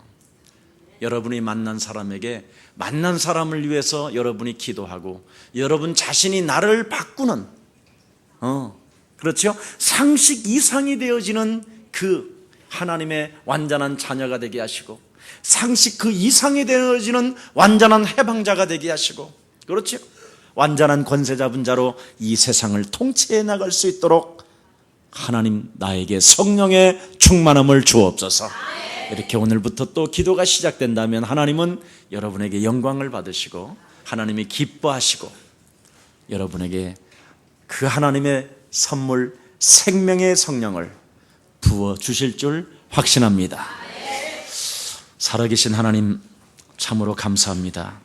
여러분이 만난 사람에게 만난 사람을 위해서 여러분이 기도하고 여러분 자신이 나를 바꾸는 그렇죠? 상식 이상이 되어지는 그 하나님의 완전한 자녀가 되게 하시고, 상식 그 이상이 되어지는 완전한 해방자가 되게 하시고, 그렇죠? 완전한 권세 잡은 자로 이 세상을 통치해 나갈 수 있도록 하나님 나에게 성령의 충만함을 주옵소서. 이렇게 오늘부터 또 기도가 시작된다면 하나님은 여러분에게 영광을 받으시고 하나님이 기뻐하시고 여러분에게 그 하나님의 선물 생명의 성령을 부어주실 줄 확신합니다. 살아계신 하나님 참으로 감사합니다.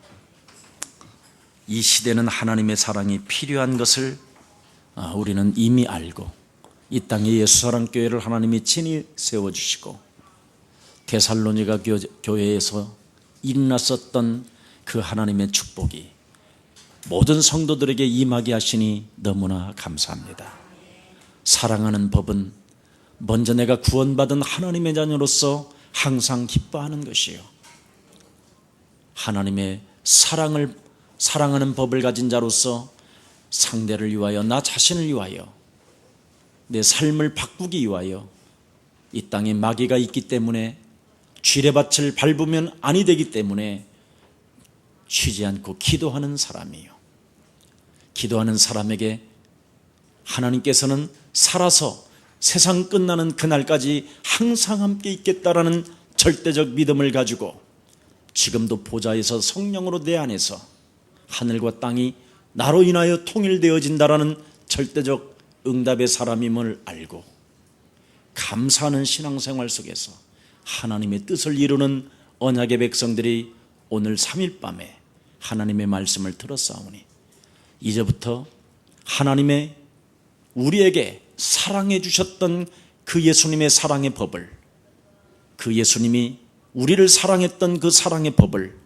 이 시대는 하나님의 사랑이 필요한 것을 우리는 이미 알고 이 땅에 예수사랑교회를 하나님이 친히 세워주시고 데살로니가 교회에서 일어났었던 그 하나님의 축복이 모든 성도들에게 임하게 하시니 너무나 감사합니다. 사랑하는 법은 먼저 내가 구원받은 하나님의 자녀로서 항상 기뻐하는 것이요, 하나님의 사랑하는 법을 가진 자로서 상대를 위하여 나 자신을 위하여 내 삶을 바꾸기 위하여 이 땅에 마귀가 있기 때문에 쥐레밭을 밟으면 아니 되기 때문에 쉬지 않고 기도하는 사람이요, 기도하는 사람에게 하나님께서는 살아서 세상 끝나는 그날까지 항상 함께 있겠다라는 절대적 믿음을 가지고 지금도 보좌에서 성령으로 내 안에서 하늘과 땅이 나로 인하여 통일되어진다라는 절대적 응답의 사람임을 알고 감사하는 신앙생활 속에서 하나님의 뜻을 이루는 언약의 백성들이 오늘 3일 밤에 하나님의 말씀을 들었사오니 이제부터 하나님의 우리에게 사랑해 주셨던 그 예수님의 사랑의 법을, 그 예수님이 우리를 사랑했던 그 사랑의 법을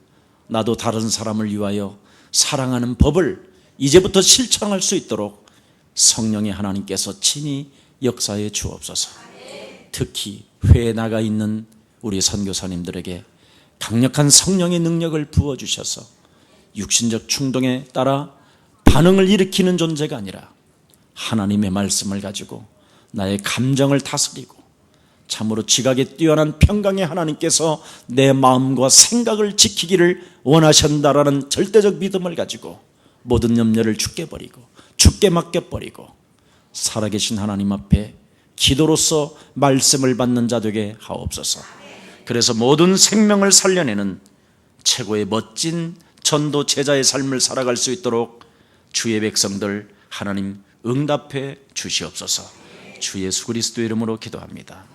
나도 다른 사람을 위하여 사랑하는 법을 이제부터 실천할 수 있도록 성령의 하나님께서 친히 역사해 주옵소서. 특히 회에 나가 있는 우리 선교사님들에게 강력한 성령의 능력을 부어주셔서 육신적 충동에 따라 반응을 일으키는 존재가 아니라 하나님의 말씀을 가지고 나의 감정을 다스리고 참으로 지각에 뛰어난 평강의 하나님께서 내 마음과 생각을 지키기를 원하신다라는 절대적 믿음을 가지고 모든 염려를 주께 버리고 주께 맡겨버리고 살아계신 하나님 앞에 기도로서 말씀을 받는 자 되게 하옵소서. 그래서 모든 생명을 살려내는 최고의 멋진 전도 제자의 삶을 살아갈 수 있도록 주의 백성들 하나님 응답해 주시옵소서. 주 예수 그리스도 이름으로 기도합니다.